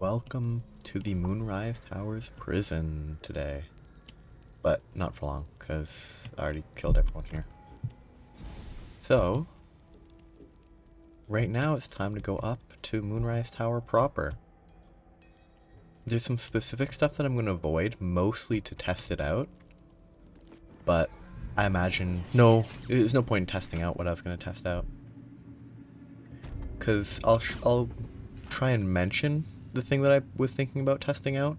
Welcome to the Moonrise Towers prison today. But not for long, because I already killed everyone here. So, right now it's time to go up to Moonrise Tower proper. There's some specific stuff that I'm going to avoid, mostly to test it out. But I imagine, no, there's no point in testing out what I was going to test out. Because I'll try and mention the thing that I was thinking about testing out,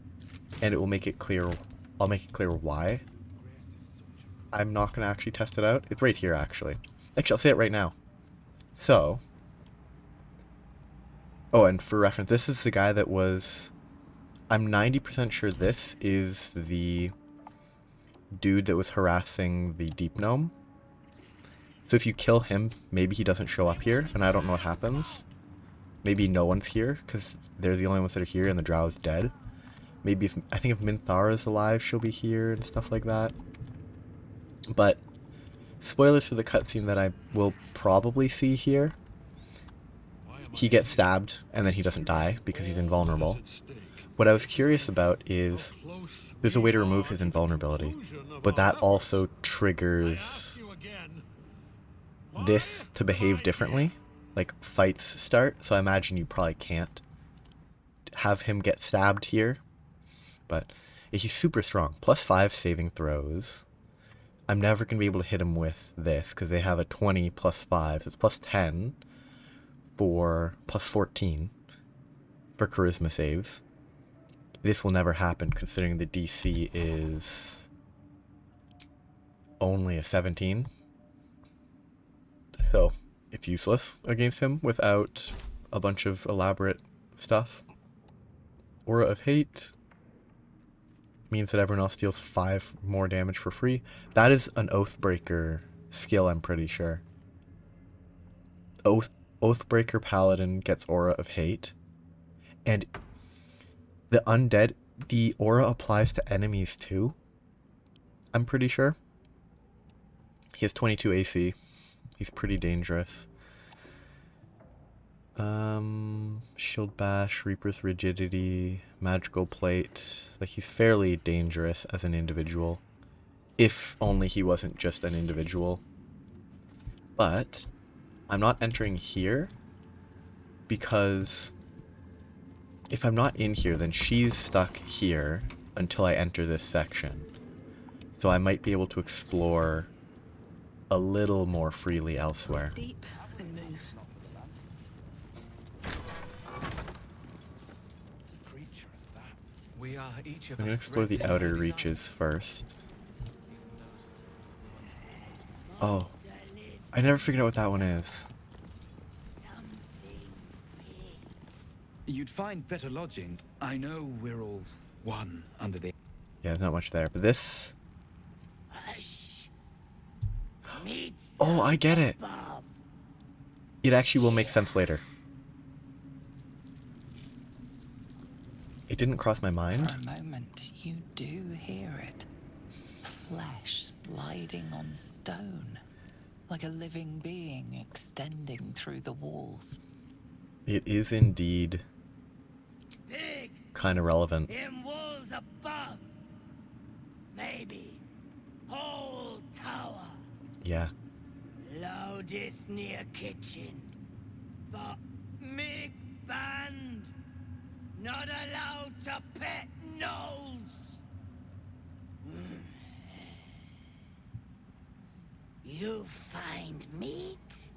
and it will make it clear. I'll make it clear why I'm not going to actually test it out. It's right here, actually. Actually, I'll say it right now. So, oh, and for reference, this is the guy that was, I'm 90% sure this is the dude that was harassing the Deep Gnome. So if you kill him, maybe he doesn't show up here, and I don't know what happens. Maybe no one's here, because they're the only ones that are here, and the Drow's dead. Maybe if, I think if Minthara's alive, she'll be here, and stuff like that. But, spoilers for the cutscene that I will probably see here. He gets stabbed, and then he doesn't die, because he's invulnerable. What I was curious about is, there's a way to remove his invulnerability, but that also triggers this to behave differently. Like, fights start, so I imagine you probably can't have him get stabbed here. But he's super strong. +5 saving throws. I'm never going to be able to hit him with this, because they have a 20 +5. So it's +10 for +14 for charisma saves. This will never happen, considering the DC is only a 17. So, it's useless against him without a bunch of elaborate stuff. Aura of Hate means that everyone else deals 5 more damage for free. That is an Oathbreaker skill, I'm pretty sure. Oathbreaker Paladin gets Aura of Hate. And the undead, the aura applies to enemies too, I'm pretty sure. He has 22 AC. He's pretty dangerous. Shield Bash, Reaper's Rigidity, Magical Plate. Like, he's fairly dangerous as an individual. If only he wasn't just an individual. But I'm not entering here because if I'm not in here, then she's stuck here until I enter this section. So I might be able to explore a little more freely elsewhere. Deep and move. I'm going to explore the outer reaches first. Oh, I never figured out what that one is. You'd find better lodging. I know we're all one under the... Yeah, there's not much there, but this... Hush. Oh, I get it. It actually will make sense later. It didn't cross my mind. For a moment, you do hear it. Flesh sliding on stone, like a living being extending through the walls. It is indeed kind of relevant. In walls above. Maybe. Whole tower. Yeah. Loudest near kitchen. But Mig band. Not allowed to pet nose. You find meat.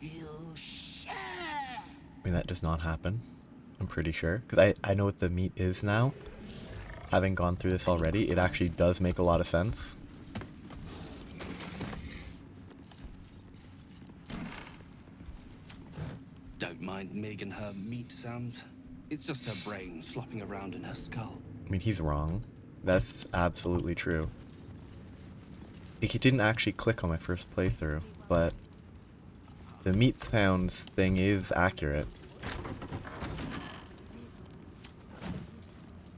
You share. I mean, that does not happen. I'm pretty sure. Because I know what the meat is now. Having gone through this already, it actually does make a lot of sense. Don't mind Mig and her meat sounds. It's just her brain slopping around in her skull. I mean, he's wrong. That's absolutely true. It didn't actually click on my first playthrough, but the meat sounds thing is accurate.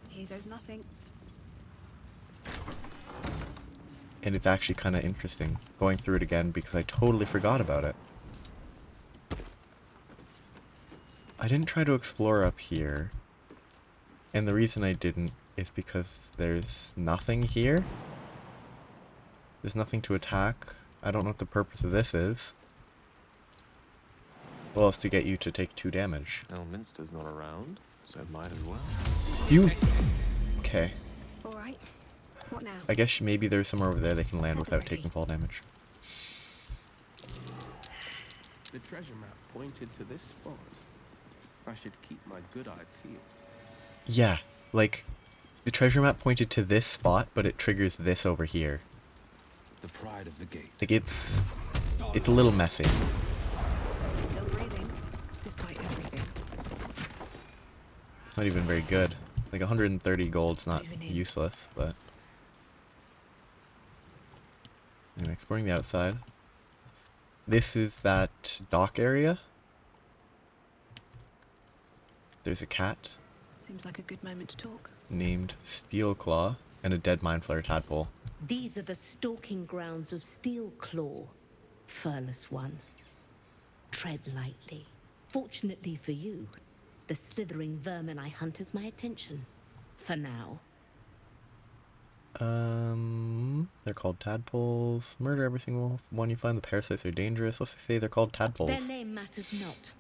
Here goes nothing. And it's actually kind of interesting going through it again because I totally forgot about it. I didn't try to explore up here. And the reason I didn't is because there's nothing here. There's nothing to attack. I don't know what the purpose of this is. Well, it's to get you to take 2 damage. Elminster's not around, so it might as well. You... Okay. Alright. What now? I guess maybe there's somewhere over there they can land Not without ready. taking fall damage. The treasure map pointed to this spot. I should keep my good eye peeled. Yeah, like, the treasure map pointed to this spot, but it triggers this over here. The pride of the gate. Like, it's a little messy. Still breathing, despite everything. It's not even very good. Like, 130 gold's not Even in. useless, but... Anyway, exploring the outside. This is that dock area. There's a cat Seems like a good moment to talk. named Steelclaw and a dead Mindflayer tadpole. These are the stalking grounds of Steelclaw, furless one. Tread lightly. Fortunately for you, the slithering vermin I hunt has my attention. For now. They're called tadpoles. Murder every single one you find. The parasites are dangerous. Let's say they're called tadpoles. Their name matters not,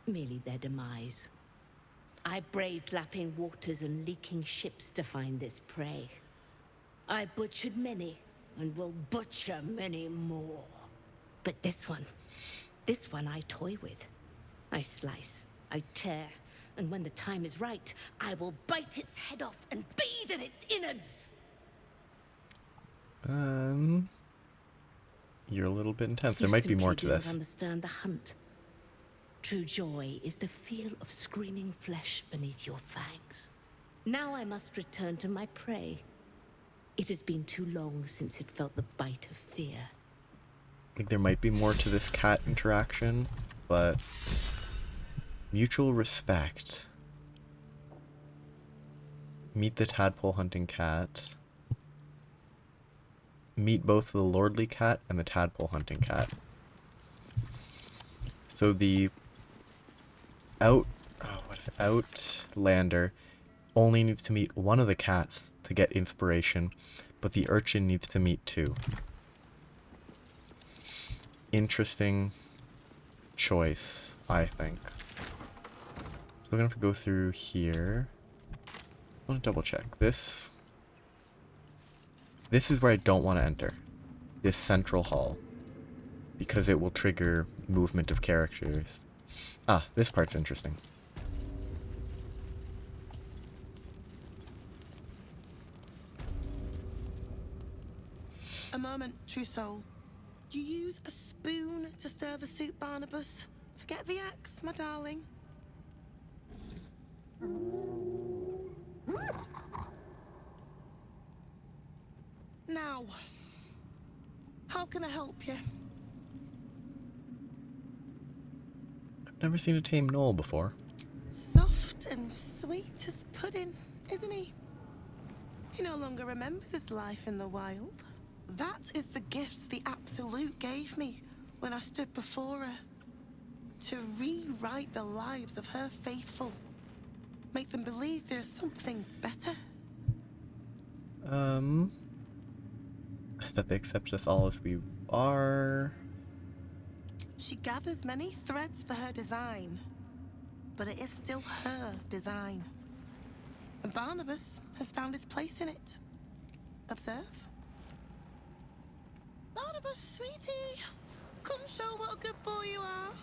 merely their demise. I braved lapping waters and leaking ships to find this prey. I butchered many, and will butcher many more. But this one I toy with. I slice, I tear, and when the time is right, I will bite its head off and bathe in its innards! You're a little bit intense. You There might be more simply to do not this. understand the hunt. True joy is the feel of screaming flesh beneath your fangs. Now I must return to my prey. It has been too long since it felt the bite of fear. Like, there might be more to this cat interaction, but... Mutual respect. Meet the tadpole hunting cat. Meet both the lordly cat and the tadpole hunting cat. So the Outlander only needs to meet one of the cats to get inspiration, but the urchin needs to meet 2. Interesting choice, I think. So we're gonna have to go through here. I want to double check. This is where I don't want to enter. This central hall. Because it will trigger movement of characters. Ah, this part's interesting. A moment, true soul. You use a spoon to stir the soup, Barnabas. Forget the axe, my darling. Now, how can I help you? I've never seen a tame gnoll before. Soft and sweet as pudding, isn't he? He no longer remembers his life in the wild. That is the gift the Absolute gave me when I stood before her. To rewrite the lives of her faithful. Make them believe there's something better. That they accept us all as we are. She gathers many threads for her design, but it is still her design. And Barnabas has found his place in it. Observe. Barnabas, sweetie, come show what a good boy you are.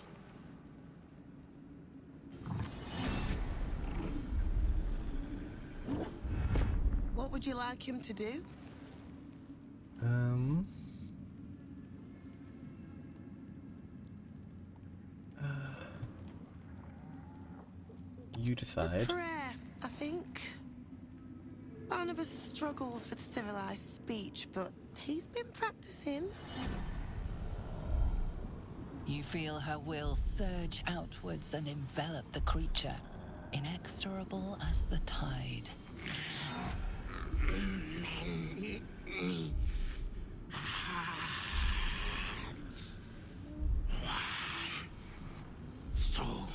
What would you like him to do? You A decide. prayer, I think. Barnabas struggles with civilized speech, but he's been practicing. You feel her will surge outwards and envelop the creature, inexorable as the tide. Soul.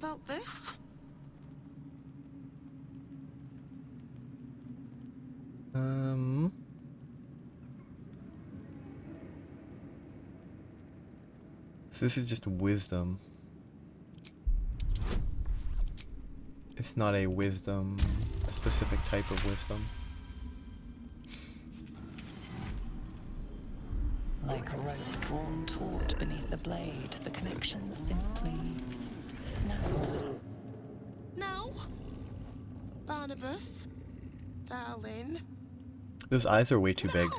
about this? So this is just wisdom. It's not a wisdom, a specific type of wisdom. Like a rope drawn taut beneath the blade, the connection simply snaps. No? Barnabas? Darling? Those eyes are way too big,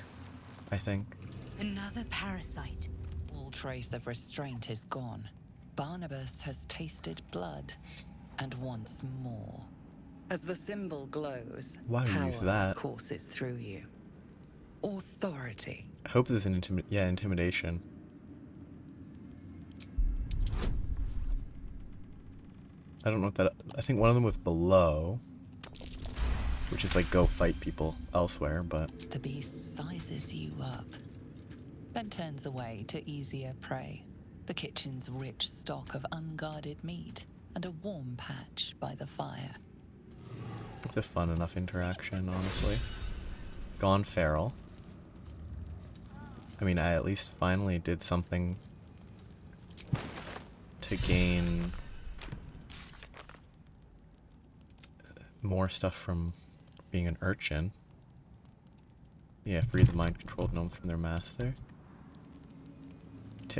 I think. Another parasite. All trace of restraint is gone. Barnabas has tasted blood and wants more. As the symbol glows, Why power use that? courses through you. Authority. I hope there's an intimidation. I don't know what that. I think one of them was below, which is like go fight people elsewhere. But The beast sizes you up, then turns away to easier prey. The kitchen's rich stock of unguarded meat and a warm patch by the fire. it's a fun enough interaction, honestly. Gone feral. I mean, I at least finally did something to gain more stuff from being an urchin. Yeah, free the mind-controlled gnomes from their master.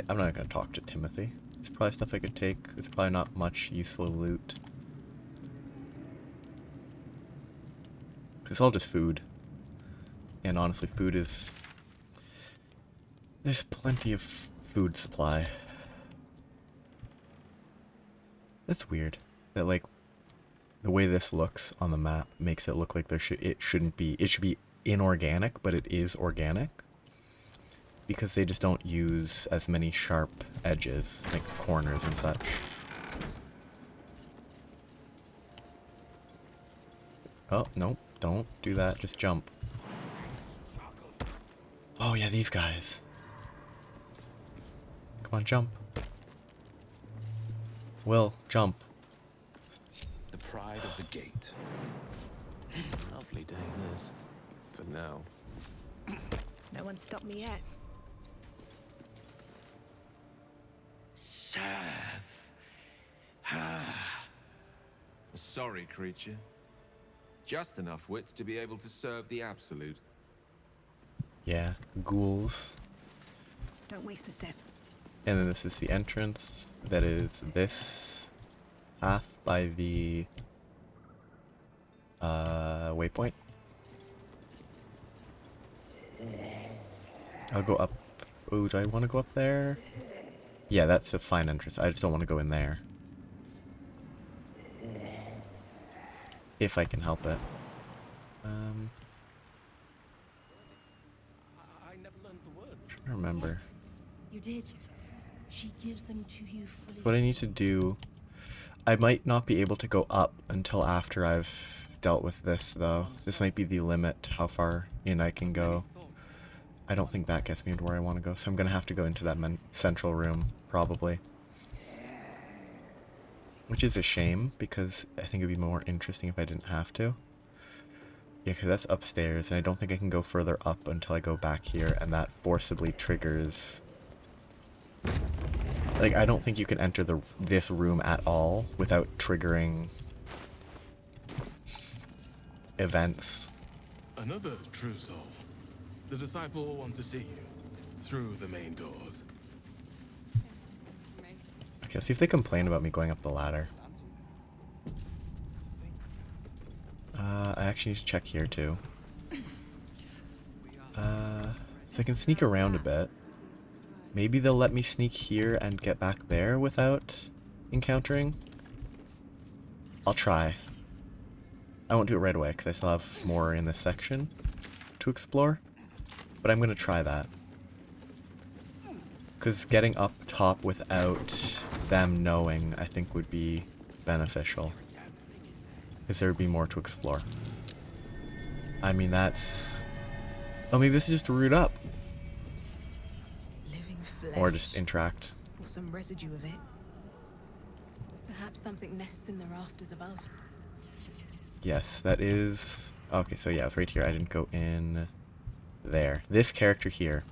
I'm not going to talk to Timothy. There's probably stuff I could take. There's probably not much useful loot. It's all just food. And honestly, food is... There's plenty of food supply. That's weird. That, like, the way this looks on the map makes it look like it shouldn't be... It should be inorganic, but it is organic. Because they just don't use as many sharp edges, like corners and such. Oh, no, don't do that, just jump. Oh yeah, these guys. Come on, jump. Will, jump. The pride of the gate. Lovely day this. For now. No one's stopped me yet. Serve. Sorry, creature. Just enough wits to be able to serve the Absolute. Yeah, ghouls. Don't waste a step. And then this is the entrance. That is this half by the waypoint. I'll go up. Oh, do I want to go up there? Yeah, that's a fine entrance. I just don't want to go in there. If I can help it. I never learned the words. Trying to remember. Yes, you did. She gives them to you fully. So what I need to do... I might not be able to go up until after I've dealt with this, though. This might be the limit, how far in I can go. I don't think that gets me to where I want to go, so I'm going to have to go into that central room, probably. Which is a shame, because I think it'd be more interesting if I didn't have to. Yeah, because that's upstairs, and I don't think I can go further up until I go back here, and that forcibly triggers... Like, I don't think you can enter this room at all without triggering events. Another true soul. The disciple will want to see you through the main doors. Okay, let's see if they complain about me going up the ladder. I actually need to check here too. So I can sneak around a bit. Maybe they'll let me sneak here and get back there without encountering. I'll try. I won't do it right away because I still have more in this section to explore. But I'm going to try that. Because getting up top without them knowing, I think, would be beneficial. Because there would be more to explore. I mean, that's... Oh, maybe this is just a route up. Living flesh. Or just interact. Or some residue of it. Perhaps something nests in the rafters above. Yes, that is... Okay, so yeah, it's right here. I didn't go in there. This character here.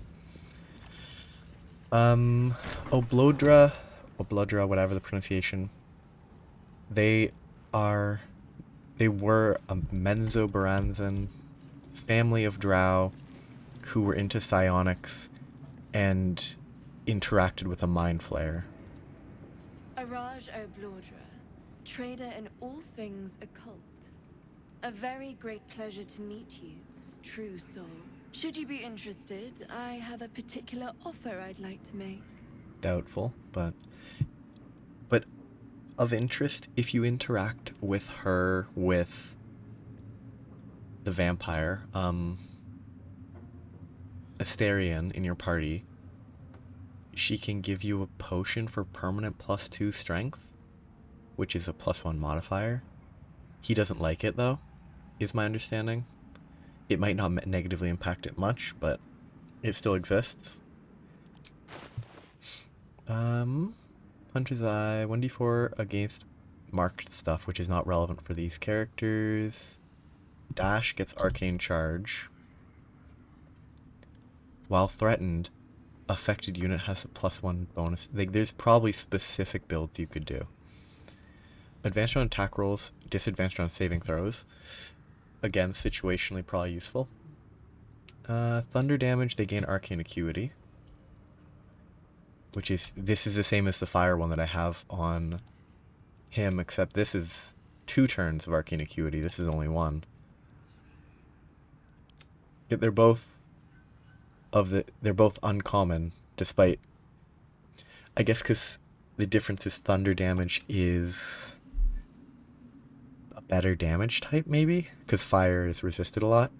Oblodra, whatever the pronunciation. They were a Menzoberranzan family of drow who were into psionics and interacted with a mind flayer. Araj Oblodra, trader in all things occult. A very great pleasure to meet you, true soul. Should you be interested, I have a particular offer I'd like to make. Doubtful, but of interest if you interact with her with the vampire, Asterion in your party. She can give you a potion for permanent +2 strength, which is a +1 modifier. He doesn't like it though, is my understanding. It might not negatively impact it much, but it still exists. Hunter's Eye, 1d4 against marked stuff, which is not relevant for these characters. Dash gets Arcane Charge. While threatened, affected unit has a +1 bonus. There's probably specific builds you could do. Advantage on attack rolls, disadvantage on saving throws. Again, situationally probably useful. Thunder damage, they gain Arcane Acuity. Which is, this is the same as the fire one that I have on him, except this is 2 turns of Arcane Acuity. This is only 1. Yet they're both uncommon, despite, I guess because the difference is thunder damage is a better damage type, maybe? Because fire is resisted a lot.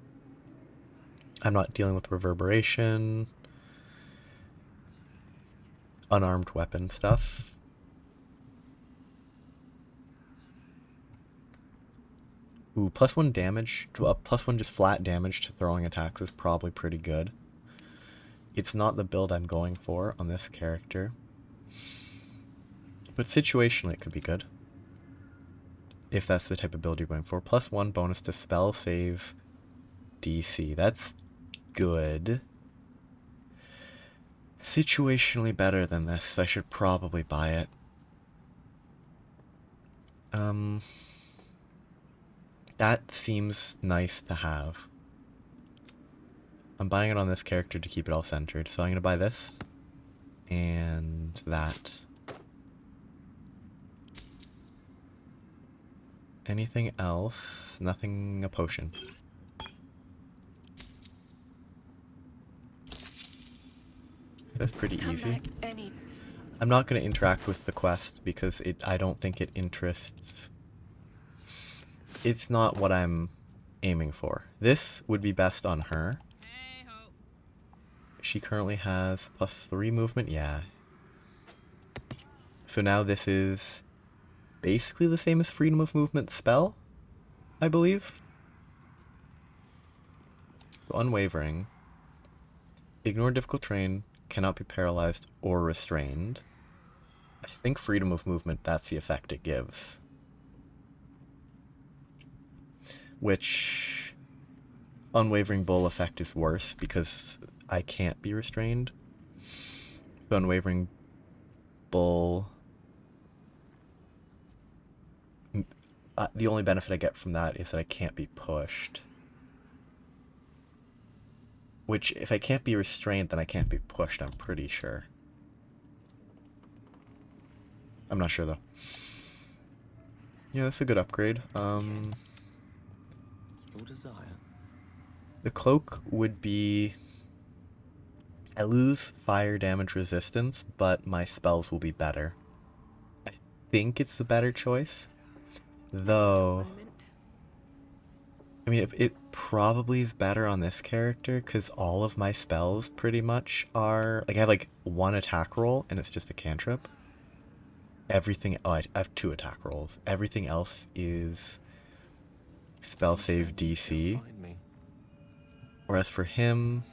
I'm not dealing with reverberation, unarmed weapon stuff. Ooh, +1 damage, +1 just flat damage to throwing attacks is probably pretty good. It's not the build I'm going for on this character, but situationally it could be good. If that's the type of build you're going for. +1 bonus to spell save DC. That's good. Situationally better than this. I should probably buy it. That seems nice to have. I'm buying it on this character to keep it all centered. So I'm going to buy this. And that. Anything else? Nothing, a potion. That's pretty easy. I'm not going to interact with the quest because I don't think it interests... It's not what I'm aiming for. This would be best on her. She currently has +3 movement, yeah. So now this is basically the same as Freedom of Movement spell, I believe. So Unwavering. Ignore difficult terrain, cannot be paralyzed or restrained. I think Freedom of Movement, that's the effect it gives. Which Unwavering Bull effect is worse because I can't be restrained. So Unwavering Bull... the only benefit I get from that is that I can't be pushed. Which, if I can't be restrained, then I can't be pushed, I'm pretty sure. I'm not sure, though. Yeah, that's a good upgrade. Your desire. The cloak would be... I lose fire damage resistance, but my spells will be better. I think it's the better choice. Though... I mean, it probably is better on this character, because all of my spells pretty much are... Like, I have, like, 1 attack roll, and it's just a cantrip. Everything... Oh, I have 2 attack rolls. Everything else is spell save DC. Whereas for him,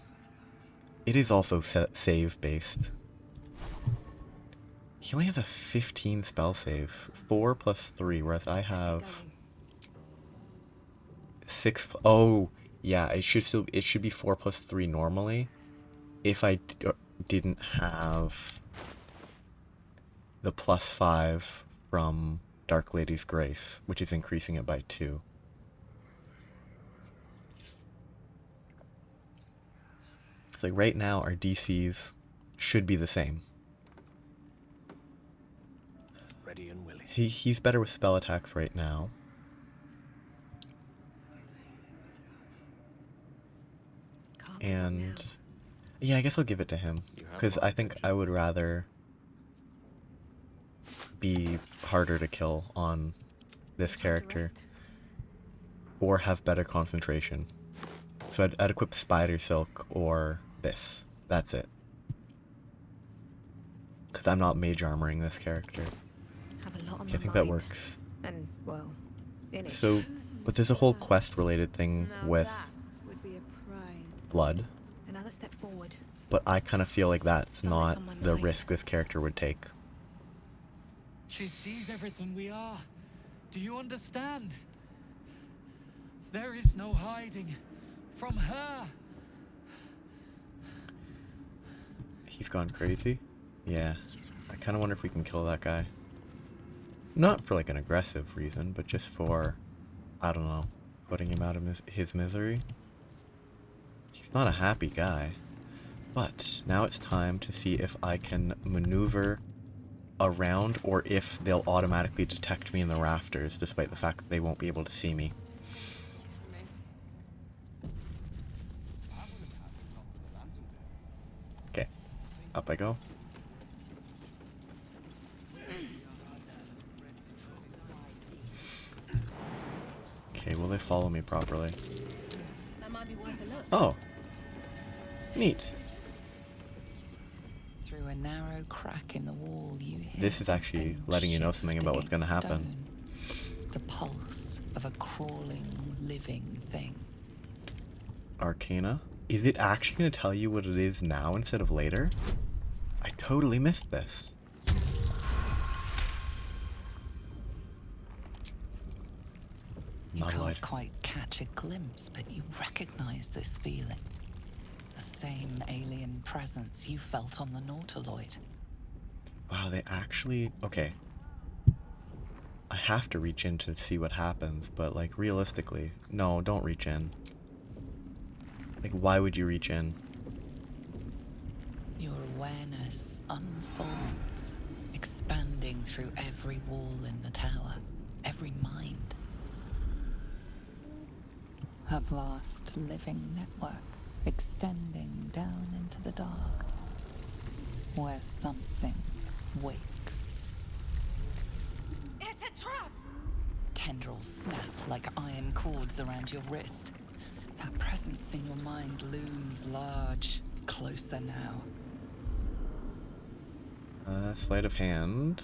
it is also save-based. He only has a 15 spell save. 4 plus 3, whereas I have 6. Oh, yeah, it should be 4 plus 3 normally. If I didn't have the plus 5 from Dark Lady's Grace, which is increasing it by 2. It's like right now our DCs should be the same. Ready and willing. He's better with spell attacks right now. And yeah, I guess I'll give it to him, because I think I would rather be harder to kill on this character or have better concentration. So I'd equip Spider Silk or this. That's it. Because I'm not mage armoring this character. Okay, I think that works. And, well, So, but there's a whole quest related thing with blood. Another step forward. But I kind of feel like that's not the risk this character would take. She sees everything we are. Do you understand? There is no hiding from her. He's gone crazy? Yeah. I kind of wonder if we can kill that guy. Not for like an aggressive reason, but just for, I don't know, putting him out of his misery. He's not a happy guy. But now it's time to see if I can maneuver around or if they'll automatically detect me in the rafters, despite the fact that they won't be able to see me. Okay, up I go. Okay, will they follow me properly? Oh, neat. Through a narrow crack in the wall, you hear this is actually letting you know something about what's going to happen. The pulse of a crawling, living thing. Arcana? Is it actually going to tell you what it is now instead of later? I totally missed this. You can't quite catch a glimpse, but you recognize this feeling. The same alien presence you felt on the Nautiloid. Wow, they actually... Okay. I have to reach in to see what happens, but like realistically, no, don't reach in. Like, why would you reach in? Your awareness unfolds, expanding through every wall in the tower, every mind. A vast living network extending down into the dark, where something wakes. It's a trap! Tendrils snap like iron cords around your wrist. That presence in your mind looms large, closer now. Sleight of hand.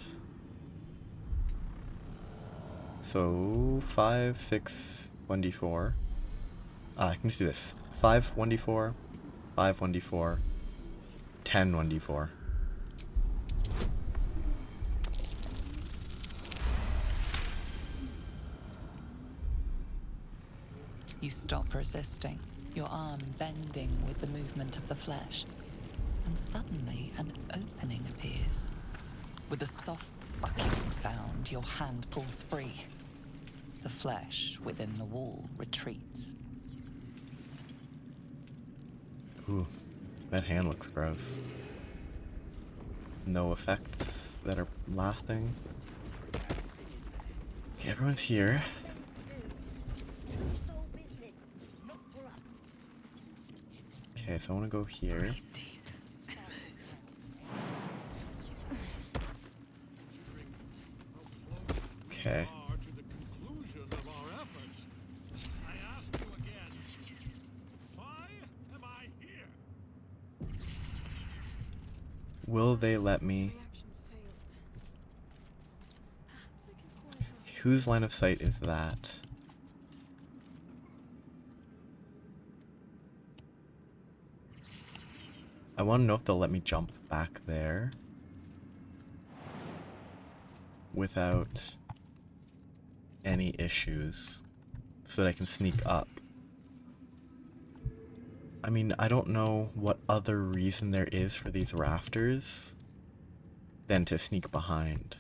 So, 5, 6, 1d4. I can just do this. 5, 1d4, 5, 1d4, 10, 1d4. You stop resisting, your arm bending with the movement of the flesh. And suddenly, an opening appears. With a soft sucking sound, your hand pulls free. The flesh within the wall retreats. Ooh, that hand looks gross. No effects that are lasting. Okay, everyone's here. Okay, so I want to go here. Okay. Will they let me? Whose line of sight is that? I want to know if they'll let me jump back there. without any issues so that I can sneak up. I mean, I don't know what other reason there is for these rafters than to sneak behind.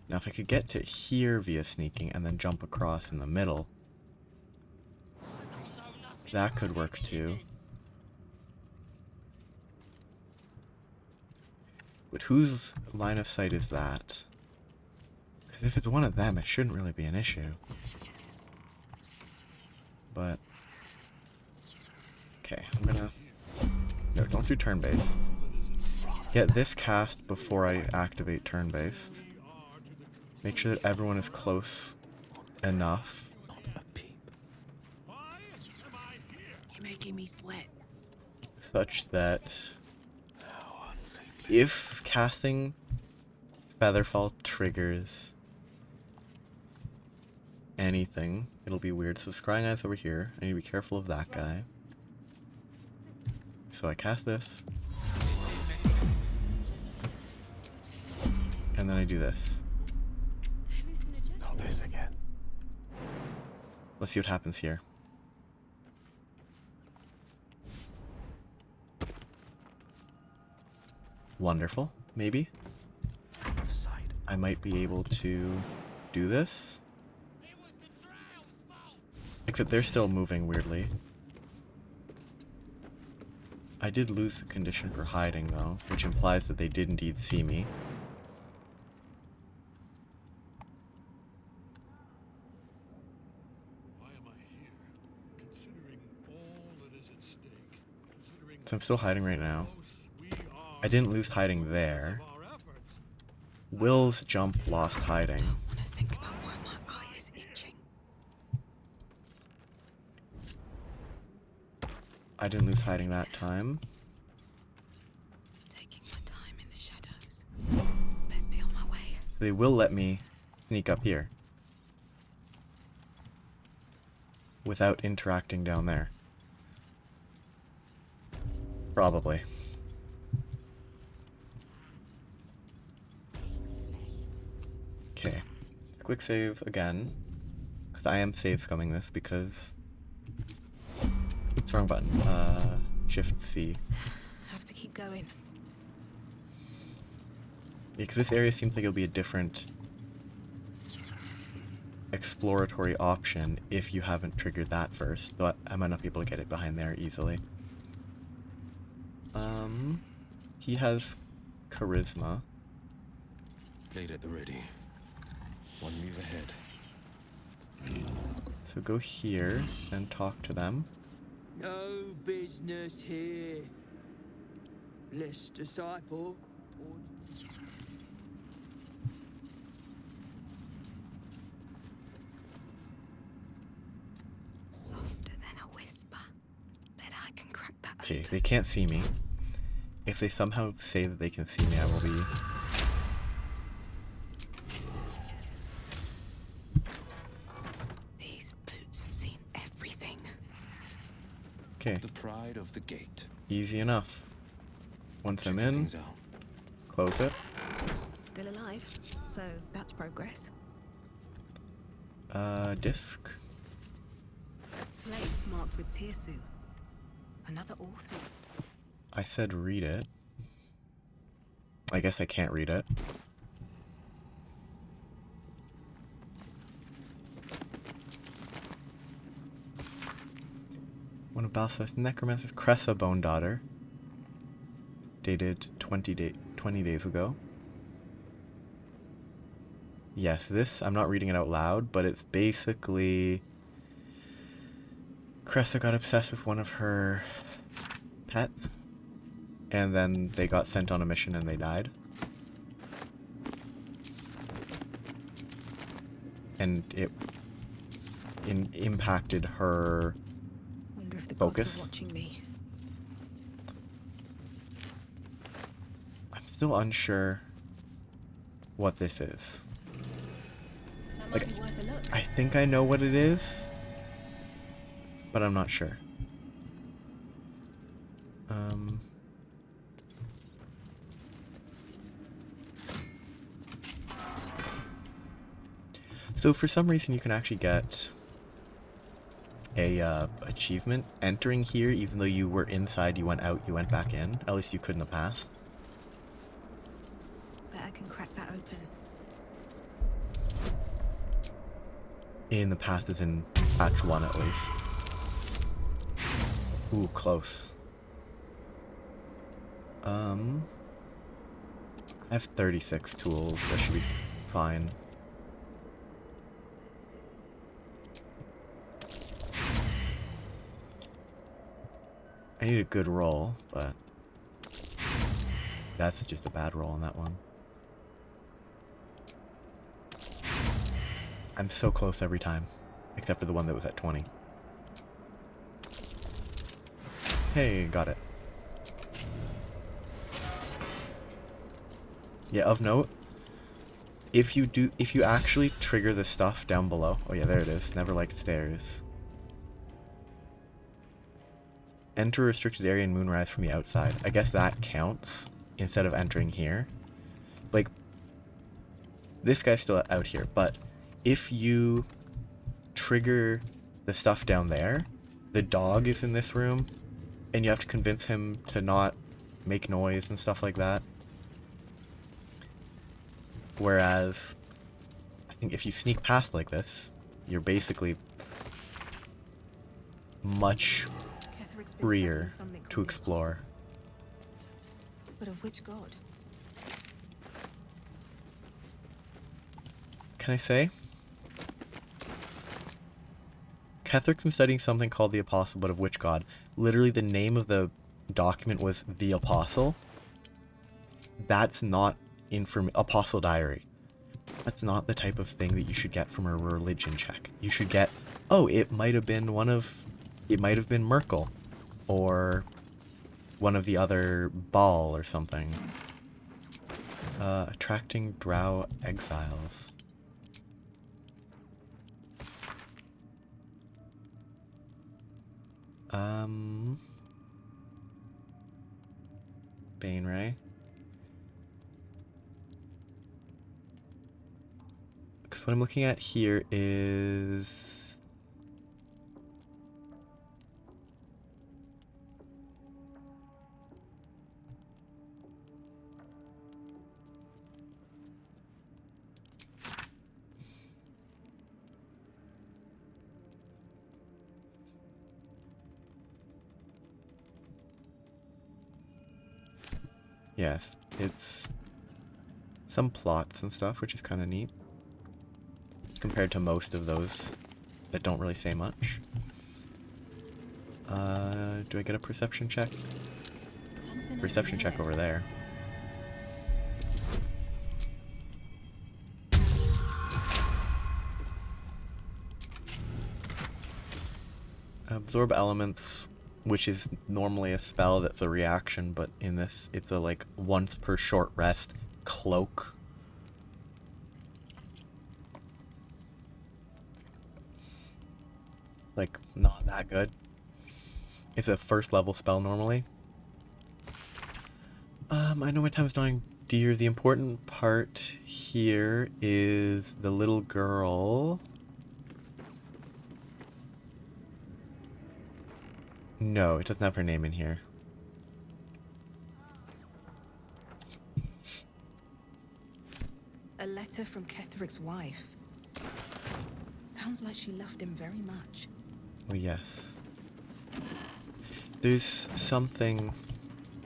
Now, if I could get to here via sneaking and then jump across in the middle, that could work too. But whose line of sight is that? Because if it's one of them, it shouldn't really be an issue. But... okay, I'm gonna... no, don't do turn-based. Get this cast before I activate turn-based. Make sure that everyone is close enough. You're making me sweat. Such that if casting Featherfall triggers anything, it'll be weird. So Scrying Eyes over here. I need to be careful of that guy. So I cast this. And then I do this. Not this again. Let's see what happens here. Wonderful, maybe. I might be able to do this. Except they're still moving weirdly. I did lose the condition for hiding though, which implies that they did indeed see me. So I'm still hiding right now. I didn't lose hiding there. Will's jump lost hiding. I didn't lose hiding that time. Taking my time in the shadows. Best be on my way. So they will let me sneak up here without interacting down there. Probably. Okay. Quick save again. Because I am save scumming this because... oops, wrong button. Shift C. Have to keep going. Yeah, because this area seems like it'll be a different exploratory option if you haven't triggered that first. But I might not be able to get it behind there easily. He has charisma. Blade at the ready. One move ahead. So go here and talk to them. No business here. Less disciple. Softer than a whisper. Bet I can crack that. Okay, they can't see me. If they somehow say that they can see me, I will be... These boots have seen everything. Okay. The pride of the gate. Easy enough. Once I'm in, close it. Still alive, so that's progress. Disc. A slate marked with Tirsu. Another author. I said read it. I guess I can't read it. One of Balthasar's necromancers, Cressa Bone Daughter. Dated 20 days ago. Yes, this, I'm not reading it out loud, but it's basically... Cressa got obsessed with one of her pets, and then they got sent on a mission and they died. And it impacted her Wonder if the focus. gods are watching me. I'm still unsure what this is. Like, I think I know what it is, but I'm not sure. So for some reason you can actually get a achievement entering here, even though you were inside, you went out, you went back in. At least you could in the past. Bet I can crack that open. In the past is in patch 1 at least. Ooh, close. I have 36 tools, that should be fine. I need a good roll, but that's just a bad roll on that one. I'm so close every time, except for the one that was at 20. Hey, got it. Yeah, of note, if you actually trigger the stuff down below, oh yeah, there it is, never liked stairs. Enter a restricted area in Moonrise from the outside. I guess that counts instead of entering here. Like, this guy's still out here, but if you trigger the stuff down there, the dog is in this room, and you have to convince him to not make noise and stuff like that. Whereas, I think if you sneak past like this, you're basically much freer to explore. But of which god? Can I say? Ketheric's been studying something called the Apostle, but of which god? Literally the name of the document was the Apostle. That's not Apostle Diary. That's not the type of thing that you should get from a religion check. You should get, oh, it might have been Merkel, or one of the other Baal or something. Attracting drow exiles. Bane Ray. Because what I'm looking at here is... Yes, it's some plots and stuff, which is kind of neat. Compared to most of those that don't really say much. Do I get a perception check? Perception check over there. Absorb elements, which is normally a spell that's a reaction, but in this, it's a like once per short rest cloak. Like, not that good. It's a first level spell normally. I know my time's dying, dear. The important part here is the little girl. No, it doesn't have her name in here. A letter from Ketheric's wife. Sounds like she loved him very much. Oh, yes. There's something,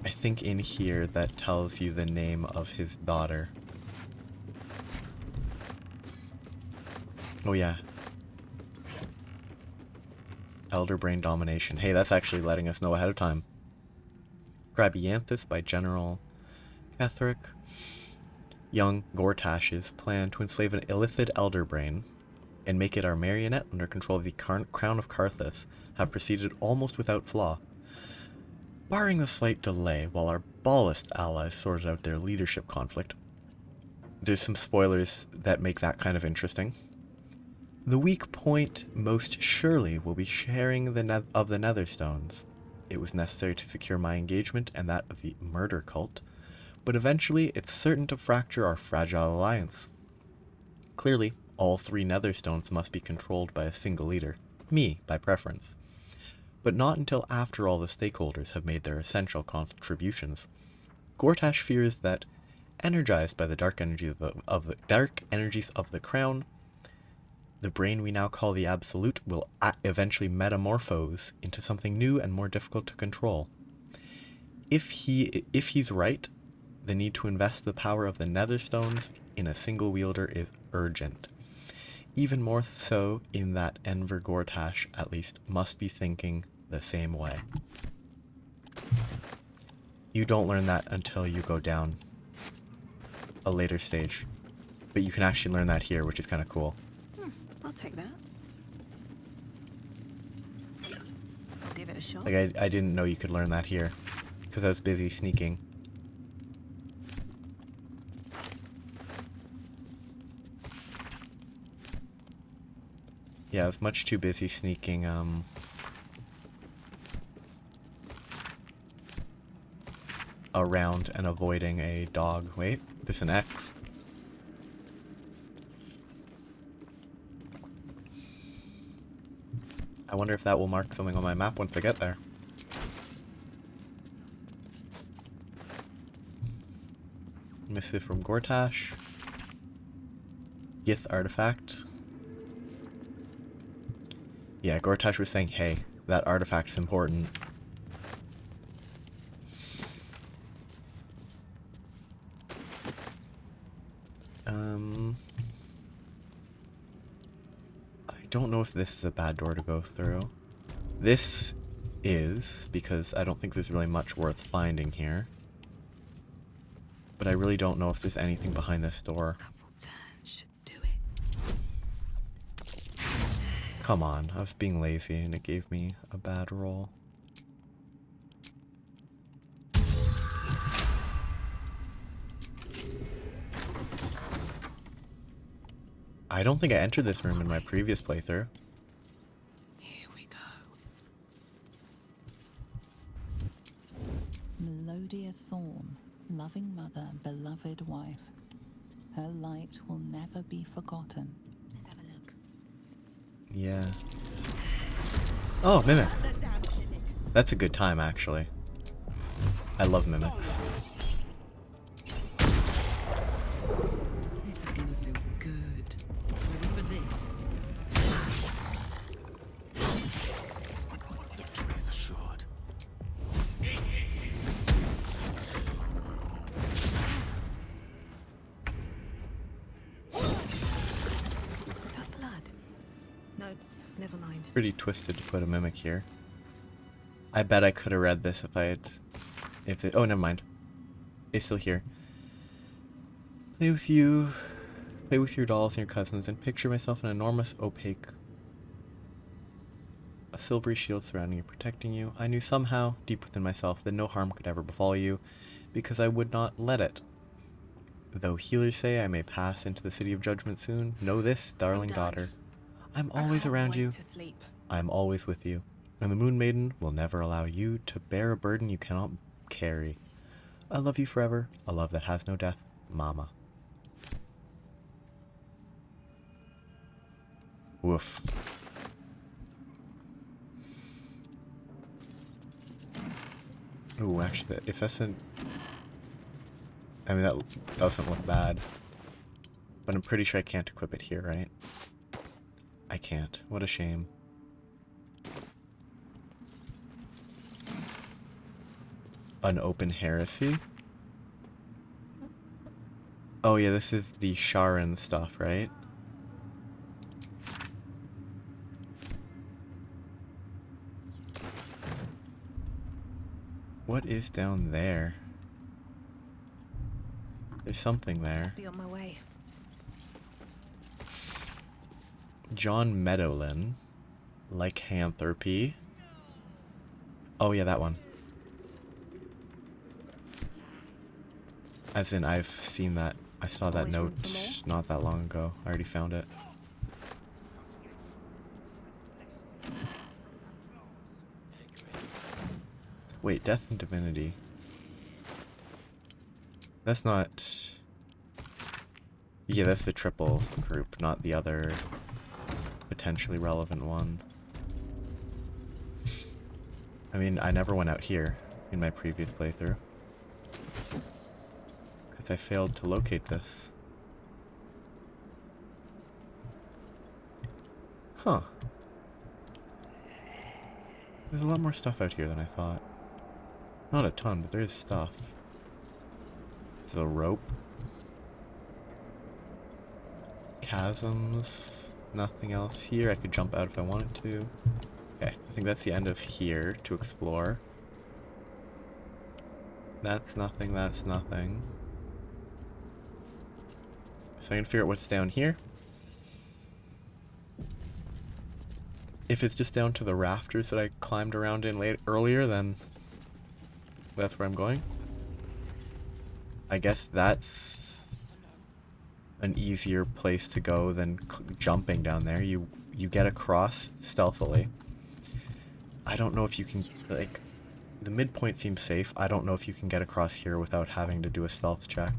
I think, in here that tells you the name of his daughter. Oh, yeah. Elder Brain Domination. Hey, that's actually letting us know ahead of time. Grabianthus by General Ketheric. Young Gortash's plan to enslave an illithid Elder Brain and make it our marionette under control of the Crown of Karthus have proceeded almost without flaw. Barring a slight delay while our Ballist allies sorted out their leadership conflict. There's some spoilers that make that kind of interesting. The weak point most surely will be sharing of the Netherstones. It was necessary to secure my engagement and that of the murder cult, but eventually it's certain to fracture our fragile alliance. Clearly, all 3 netherstones must be controlled by a single leader, me, by preference. But not until after all the stakeholders have made their essential contributions. Gortash fears that, energized by the dark energies of the crown, the brain we now call the Absolute will eventually metamorphose into something new and more difficult to control. If he's right, the need to invest the power of the netherstones in a single wielder is urgent. Even more so in that Enver Gortash, at least, must be thinking the same way. You don't learn that until you go down a later stage, but you can actually learn that here, which is kind of cool. I'll take that. I'll give it a shot. Like, I didn't know you could learn that here, because I was busy sneaking. Yeah, I was much too busy sneaking, around and avoiding a dog. Wait, there's an X. I wonder if that will mark something on my map once I get there. Missive from Gortash. Gith artifact. Yeah, Gortash was saying, hey, that artifact's important. I don't know if this is a bad door to go through. This is, because I don't think there's really much worth finding here. But I really don't know if there's anything behind this door. Come on, I was being lazy and it gave me a bad roll. I don't think I entered this room in my previous playthrough. Here we go. Melodia Thorn, loving mother, beloved wife. Her light will never be forgotten. Let's have a look. Yeah. Oh, Mimic. That's a good time, actually. I love mimics. This is gonna feel good. Ready for this? Victory is assured. Is that blood? No, never mind. Pretty twisted to put a mimic here. I bet I could have read this if I had... oh, never mind. It's still here. Play with your dolls and your cousins, and picture myself an enormous, opaque, a silvery shield surrounding you, protecting you. I knew somehow, deep within myself, that no harm could ever befall you, because I would not let it. Though healers say I may pass into the city of judgment soon, know this, darling daughter. I'm always around you. I am always with you. And the Moon Maiden will never allow you to bear a burden you cannot carry. I love you forever, a love that has no death, Mama. Woof. Ooh, actually, if that's an... I mean, that doesn't look bad. But I'm pretty sure I can't equip it here, right? I can't. What a shame. Unopened heresy? Oh yeah, this is the Shar stuff, right? What is down there? There's something there. Must be on my way. John Meadowlin. Lycanthropy. Oh yeah, that one. As in, I've seen that. I saw that note not that long ago. I already found it. Wait, Death and Divinity. That's not... Yeah, that's the triple group, not the other potentially relevant one. I mean, I never went out here in my previous playthrough. Because I failed to locate this. Huh. There's a lot more stuff out here than I thought. Not a ton, but there's stuff. There's a rope. Chasms. Nothing else here. I could jump out if I wanted to. Okay, I think that's the end of here to explore. That's nothing, that's nothing. So I can figure out what's down here. If it's just down to the rafters that I climbed around in earlier, then that's where I'm going. I guess that's an easier place to go than jumping down there. You get across stealthily. I don't know if you can, like, the midpoint seems safe. I don't know if you can get across here without having to do a stealth check.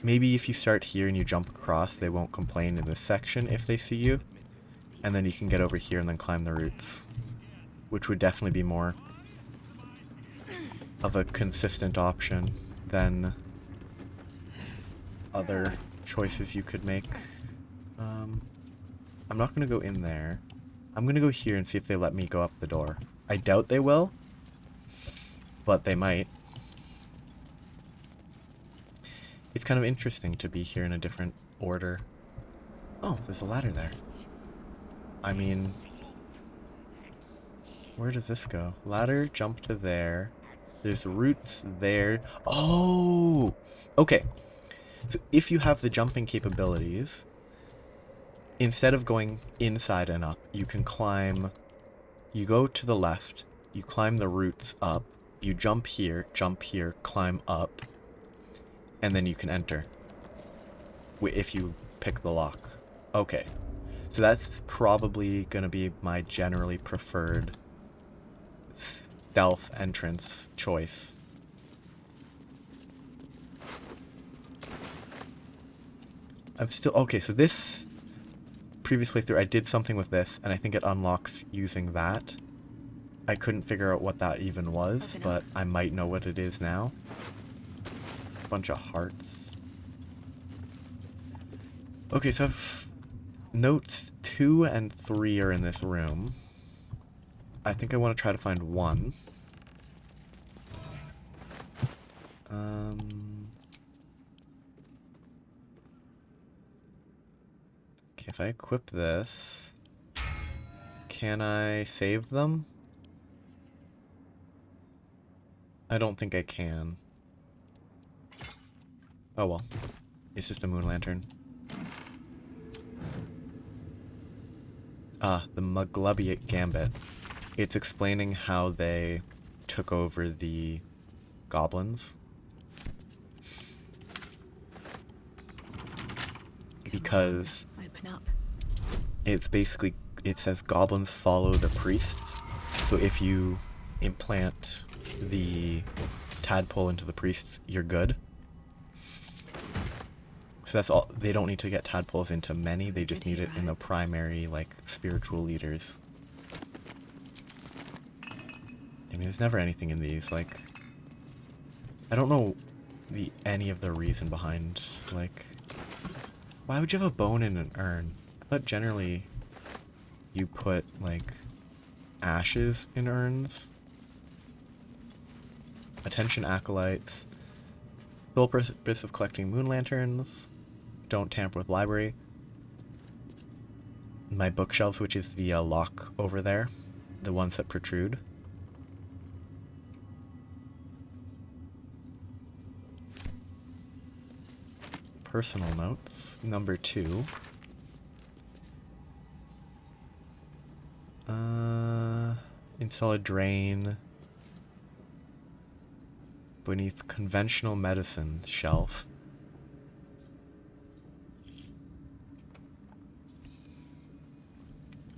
Maybe if you start here and you jump across, they won't complain in this section if they see you. And then you can get over here and then climb the roots. Which would definitely be more of a consistent option than other choices you could make. I'm not going to go in there. I'm going to go here and see if they let me go up the door. I doubt they will, but they might. It's kind of interesting to be here in a different order. Oh, there's a ladder there. I mean, where does this go? Ladder, jump to there. There's roots there. Oh! Okay. So if you have the jumping capabilities, instead of going inside and up, you can climb. You go to the left, you climb the roots up, you jump here, climb up, and then you can enter. If you pick the lock. Okay. So that's probably going to be my generally preferred stealth entrance choice. I'm still... Okay, so this previous playthrough, I did something with this, and I think it unlocks using that. I couldn't figure out what that even was, but I might know what it is now. Bunch of hearts. Okay, so notes 2 and 3 are in this room. I think I want to try to find 1. Okay, if I equip this, can I save them? I don't think I can. Oh well. It's just a moon lantern. The Muglubiate Gambit. It's explaining how they took over the goblins. Because it's basically, it says goblins follow the priests. So if you implant the tadpole into the priests, you're good. So that's all. They don't need to get tadpoles into many, they just need it in the primary, like, spiritual leaders. I mean, there's never anything in these, like... I don't know any of the reason behind, like... Why would you have a bone in an urn? I thought generally you put, like, ashes in urns. Attention acolytes. Sole purpose of collecting moon lanterns. Don't tamper with library. My bookshelves, which is the lock over there. The ones that protrude. Personal notes. Number 2. Install a drain beneath conventional medicine shelf.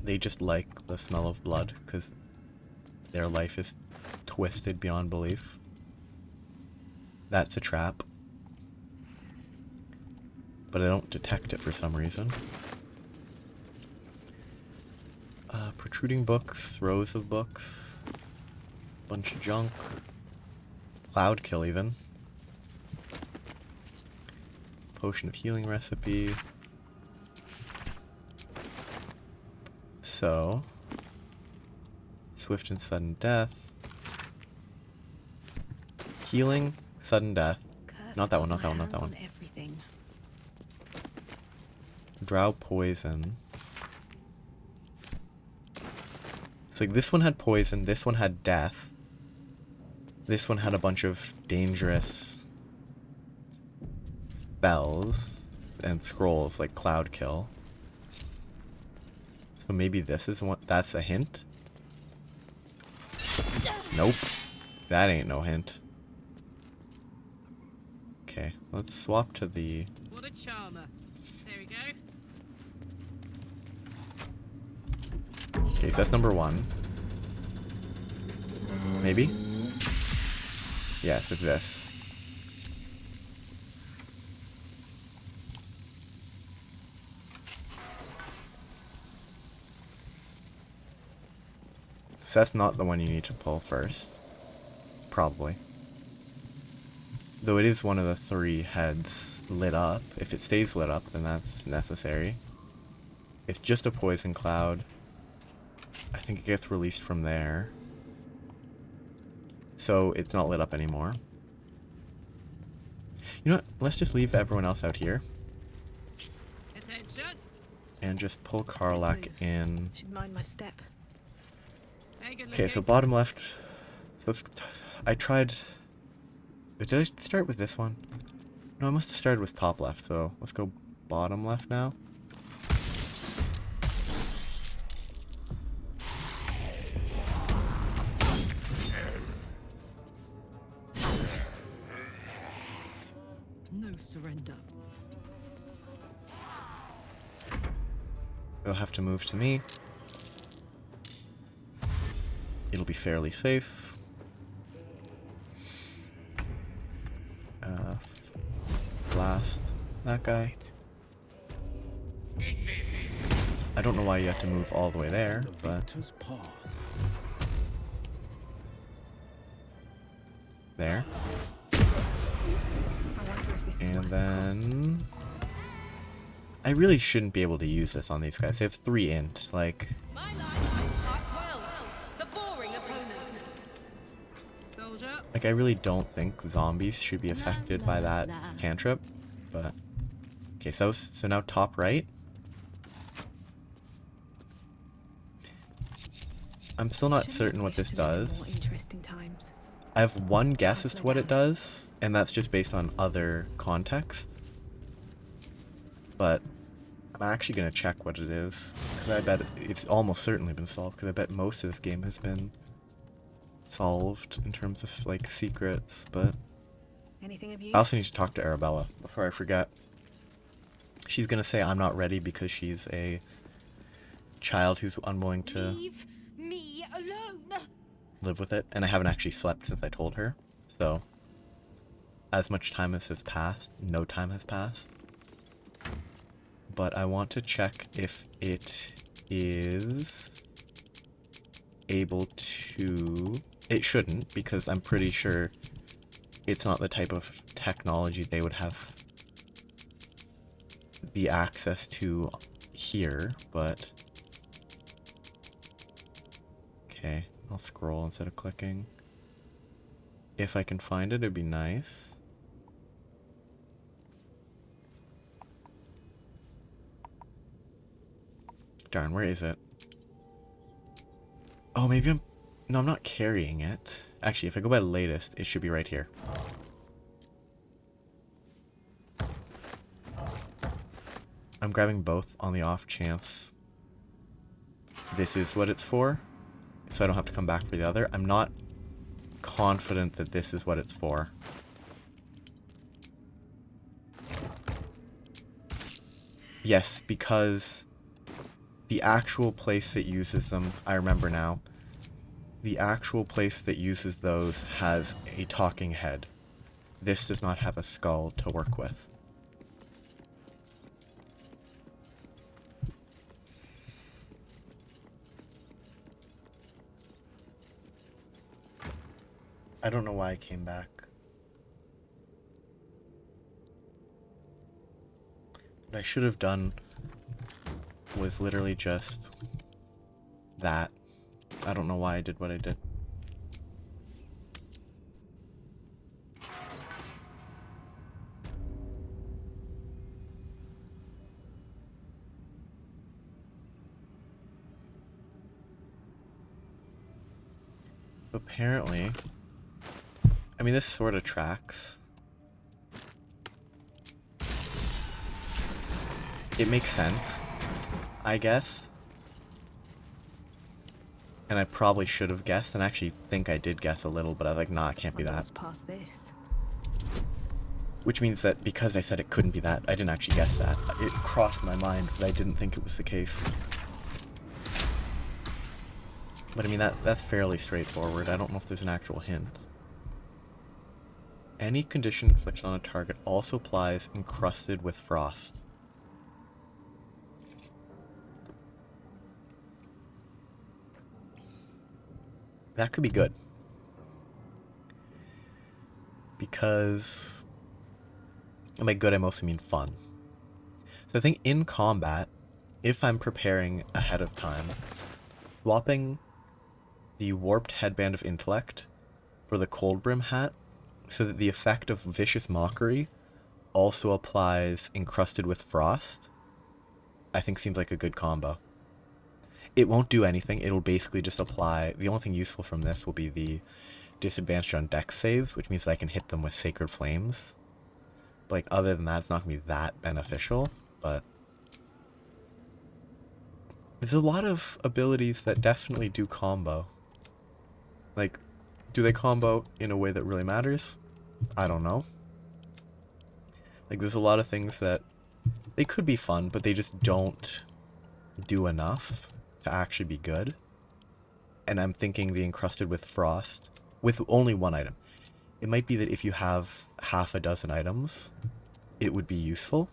They just like the smell of blood because their life is twisted beyond belief. That's a trap. But I don't detect it for some reason. Protruding books, rows of books, bunch of junk. Cloud kill even. Potion of healing recipe. So, swift and sudden death. Healing, sudden death. Not that one, not that one, not that one. Drow poison. It's like this one had poison, this one had death. This one had a bunch of dangerous spells and scrolls like cloud kill. So maybe this is one, that's a hint? Nope. That ain't no hint. Okay, let's swap to the... What a charmer. There we go. Okay, so that's number 1. Maybe? Yes, it's this. So that's not the one you need to pull first. Probably. Though it is one of the 3 heads lit up. If it stays lit up, then that's necessary. It's just a poison cloud. I think it gets released from there. So it's not lit up anymore. You know what? Let's just leave everyone else out here. Attention. And just pull Karlak in. Should mind my step. Okay, so bottom left. So I tried... Did I start with this one? No, I must have started with top left, so let's go bottom left now. No surrender. They'll have to move to me. It'll be fairly safe. Blast that guy. I don't know why you have to move all the way there, but... There. And then... I really shouldn't be able to use this on these guys. They have 3 int, like... Like, I really don't think zombies should be affected by that cantrip, but... Okay, so now top right. I'm still not certain what this does. I have one guess as to what it does, and that's just based on other context. But I'm actually going to check what it is, because I bet it's almost certainly been solved, because I bet most of this game has been solved in terms of like secrets, but I also need to talk to Arabella before I forget. She's gonna say I'm not ready because she's a child who's unwilling to Leave me alone. live with it, and I haven't actually slept since I told her, so as much time as has passed, no time has passed. But I want to check if it is able to... It shouldn't, because I'm pretty sure it's not the type of technology they would have the access to here, but... Okay, I'll scroll instead of clicking. If I can find it, it'd be nice. Darn, where is it? Oh, maybe I'm... No, I'm not carrying it. Actually, if I go by latest, it should be right here. I'm grabbing both on the off chance this is what it's for, so I don't have to come back for the other. I'm not confident that this is what it's for. Yes, because the actual place that uses them, I remember now, the actual place that uses those has a talking head. this does not have a skull to work with. I don't know why I came back. What I should have done was literally just that. I don't know why I did what I did. Apparently, I mean, this sort of tracks. It makes sense, I guess. And I probably should have guessed, and I actually think I did guess a little, but I was like, nah, it can't be that. Past this. Which means that because I said it couldn't be that, I didn't actually guess that. It crossed my mind, but I didn't think it was the case. But I mean, that's fairly straightforward. I don't know if there's an actual hint. Any condition inflicted on a target also applies encrusted with frost. That could be good. Because, and by good I mostly mean fun. So I think in combat, if I'm preparing ahead of time, swapping the warped headband of intellect for the cold brim hat so that the effect of vicious mockery also applies encrusted with frost, I think seems like a good combo. It won't do anything, it'll basically just apply, the only thing useful from this will be the disadvantage on dex saves, which means that I can hit them with Sacred Flames. Like, other than that, it's not going to be that beneficial, but there's a lot of abilities that definitely do combo. Like, do they combo in a way that really matters? I don't know. Like, there's a lot of things that they could be fun, but they just don't do enough to actually be good. And I'm thinking the encrusted with frost, with only one item. It might be that if you have half a dozen items, it would be useful.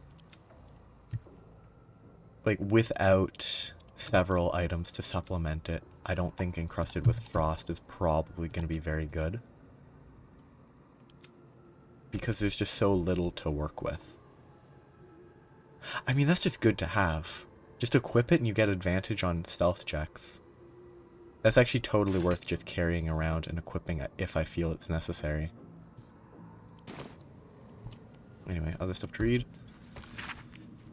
Like, without several items to supplement it, I don't think encrusted with frost is probably going to be very good. Because there's just so little to work with. I mean, that's just good to have. Just equip it and you get advantage on stealth checks. That's actually totally worth just carrying around and equipping it if I feel it's necessary. Anyway, other stuff to read.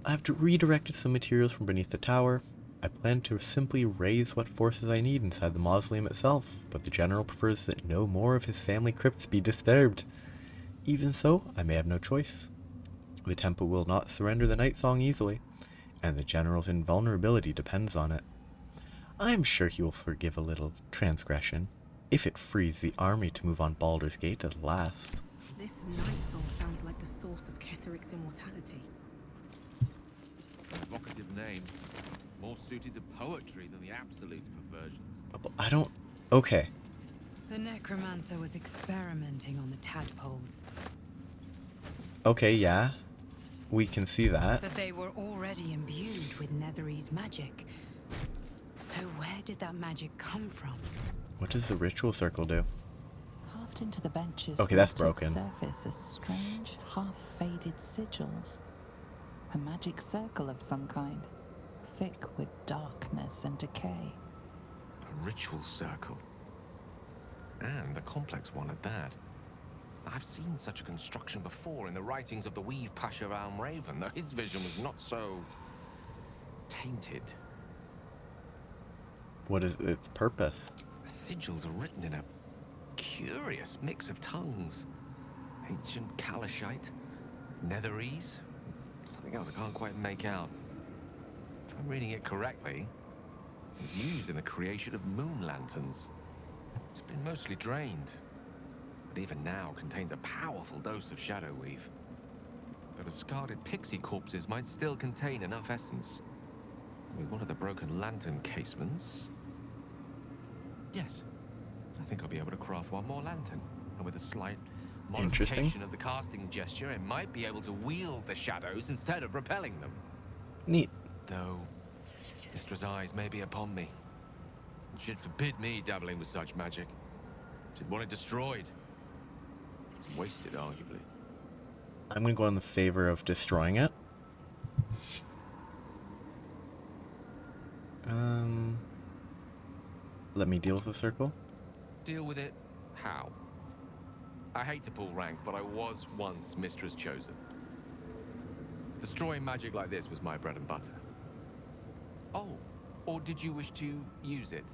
I have redirected some materials from beneath the tower. I plan to simply raise what forces I need inside the mausoleum itself, but the general prefers that no more of his family crypts be disturbed. Even so, I may have no choice. The temple will not surrender the Nightsong easily, and the general's invulnerability depends on it. I am sure he will forgive a little transgression, if it frees the army to move on Baldur's Gate at last. This Nightsong sounds like the source of Ketheric's immortality. Evocative name. More suited to poetry than the Absolute's perversions. I don't... Okay. The necromancer was experimenting on the tadpoles. Okay, yeah. We can see that. But they were already imbued with Netherese magic. So where did that magic come from? What does the ritual circle do? Carved into the bench's okay, that's rotted broken. surface are strange, half-faded sigils. A magic circle of some kind, thick with darkness and decay. A ritual circle. And a complex one at that. I've seen such a construction before in the writings of the Weave Pasha Raven, though his vision was not so tainted. What is its purpose? The sigils are written in a curious mix of tongues. Ancient Kalashite, Netherese, something else I can't quite make out. If I'm reading it correctly, it was used in the creation of moon lanterns. It's been mostly drained, but even now contains a powerful dose of shadow weave. The discarded pixie corpses might still contain enough essence. With one of the broken lantern casements... Yes, I think I'll be able to craft one more lantern, and with a slight Interesting. Modification of the casting gesture, it might be able to wield the shadows instead of repelling them. Neat. Though, Mistress' eyes may be upon me. She'd forbid me dabbling with such magic. She'd want it destroyed. It's wasted, arguably. I'm gonna go in the favor of destroying it. Let me deal with the circle. Deal with it how? I hate to pull rank, but I was once Mistress Chosen. Destroying magic like this was my bread and butter. Oh, or did you wish to use it?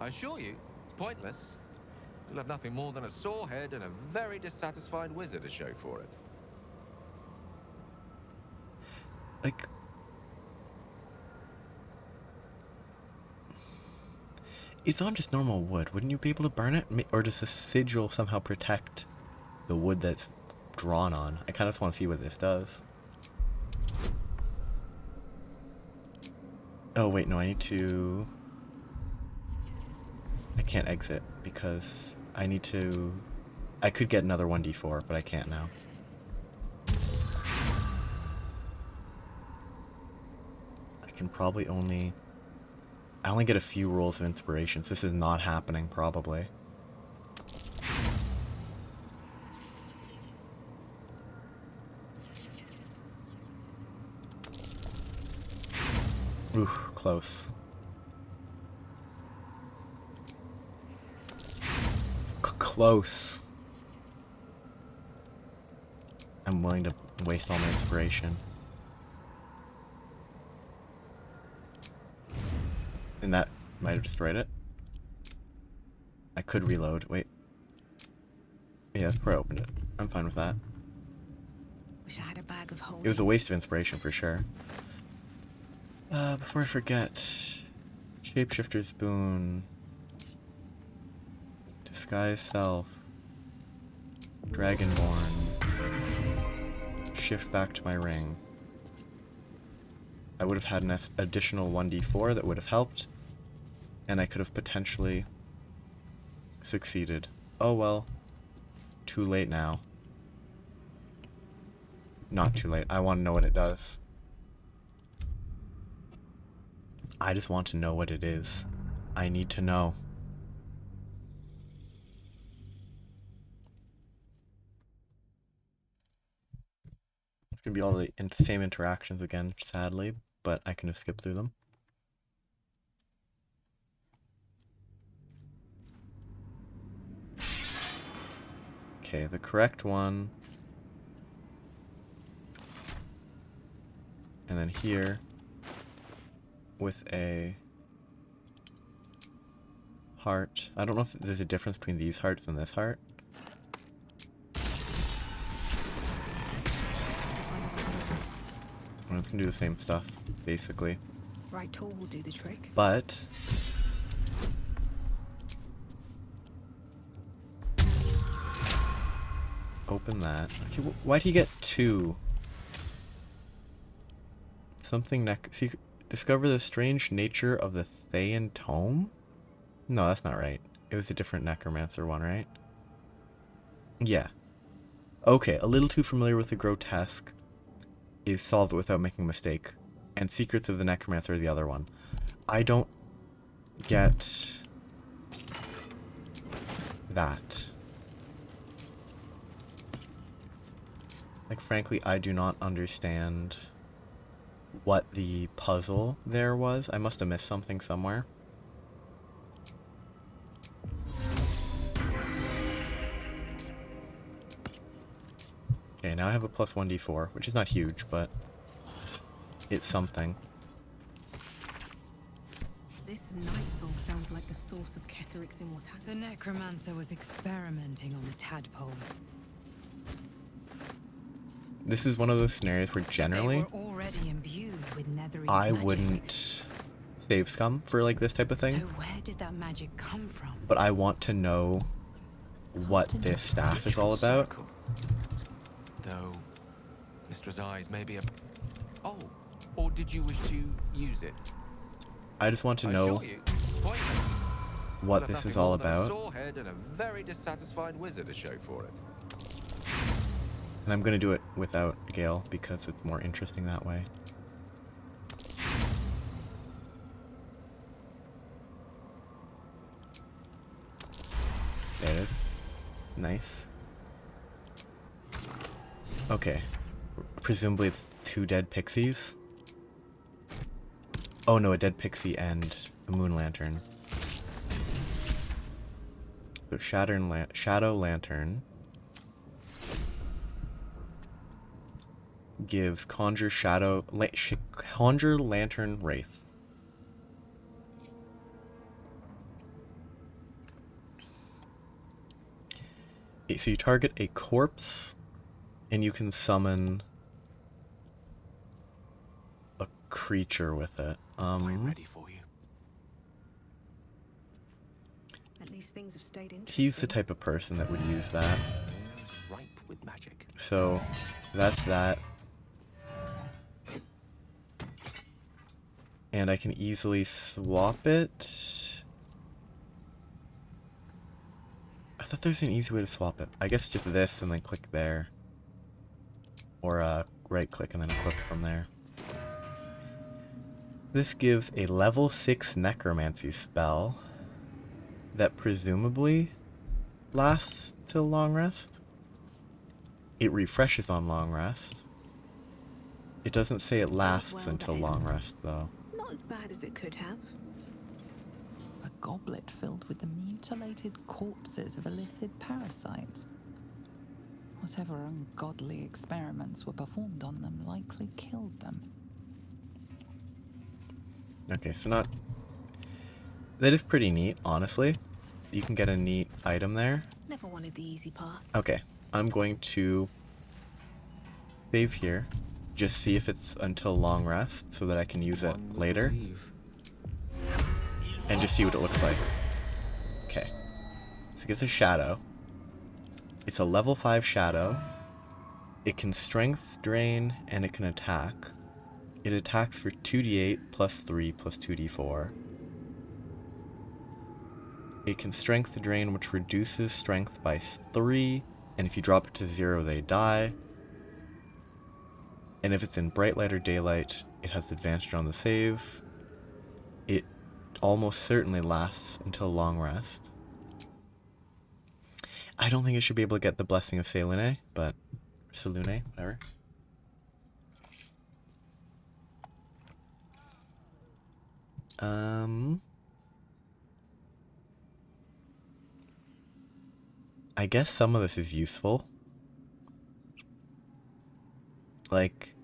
I assure you, it's pointless. You'll have nothing more than a sore head and a very dissatisfied wizard to show for it. Like, it's on just normal wood. Wouldn't you be able to burn it? Or does the sigil somehow protect the wood that's drawn on? I kind of just want to see what this does. Oh, wait, no, I need to... I can't exit because I need to... I could get another 1d4, but I can't now. I can probably only... I only get a few rolls of inspiration, so this is not happening, probably. Ooh, close. Close. I'm willing to waste all my inspiration. And that might have destroyed it. I could reload. Wait. Yeah, that's where I opened it. I'm fine with that. Wish I had a bag of holding. It was a waste of inspiration for sure. Before I forget, Shapeshifter's Boon, Disguise Self, Dragonborn, Shift back to my ring. I would have had an additional 1d4 that would have helped, and I could have potentially succeeded. Oh well, too late now. Not too late. I want to know what it does. I just want to know what it is. I need to know. It's gonna be all the same interactions again, sadly, but I can just skip through them. Okay, the correct one. And then here, with a heart. I don't know if there's a difference between these hearts and this heart. Well, it's gonna do the same stuff, basically. Right tool will do the trick. But open that. Okay, why'd he get two? Something discover the strange nature of the Thayan Tome? No, that's not right. It was a different necromancer one, right? Yeah. Okay, a little too familiar with the grotesque is solve it without making a mistake. And Secrets of the Necromancer are the other one. I don't get that. Like, frankly, I do not understand what the puzzle there was. I must have missed something somewhere. Okay, now I have a plus 1d4, which is not huge, but it's something. This Nightsong sounds like the source of Ketheric's immortality. The necromancer was experimenting on the tadpoles. This is one of those scenarios where generally They were already imbued with Netherese I magic. wouldn't save scum for like this type of thing. So where did that magic come from? But I want to know what this staff is all about. Though, Mistress' eyes may be a... Oh, or did you wish to use it? I just want to know what this is all about. bread and a very dissatisfied wizard to show for it. And I'm gonna do it without Gale because it's more interesting that way. There it is. Nice. Okay. Presumably it's 2 dead pixies. Oh no, a dead pixie and a moon lantern. So Shadow Lantern gives Conjure Lantern Wraith. So you target a corpse, and you can summon a creature with it. I'm ready for you. At least things have stayed interesting. He's the type of person that would use that. Ripe with magic. So that's that. And I can easily swap it. I thought there was an easy way to swap it. I guess just this and then click there. Or right click and then equip from there. This gives a level 6 necromancy spell that presumably lasts till long rest. It refreshes on long rest. It doesn't say it lasts until long rest though. Not as bad as it could have. A goblet filled with the mutilated corpses of illithid parasites. Whatever ungodly experiments were performed on them likely killed them. Okay, so not... That is pretty neat, honestly. You can get a neat item there. Never wanted the easy path. Okay, I'm going to save here. Just see if it's until long rest so that I can use it later. And just see what it looks like. Okay. So it gets a shadow. It's a level 5 shadow. It can strength drain and it can attack. It attacks for 2d8 plus 3 plus 2d4. It can strength drain, which reduces strength by 3. And if you drop it to 0, they die. And if it's in bright light or daylight, it has advantage on the save. It almost certainly lasts until long rest. I don't think it should be able to get the Blessing of Selune, but Selune, whatever. I guess some of this is useful. Like,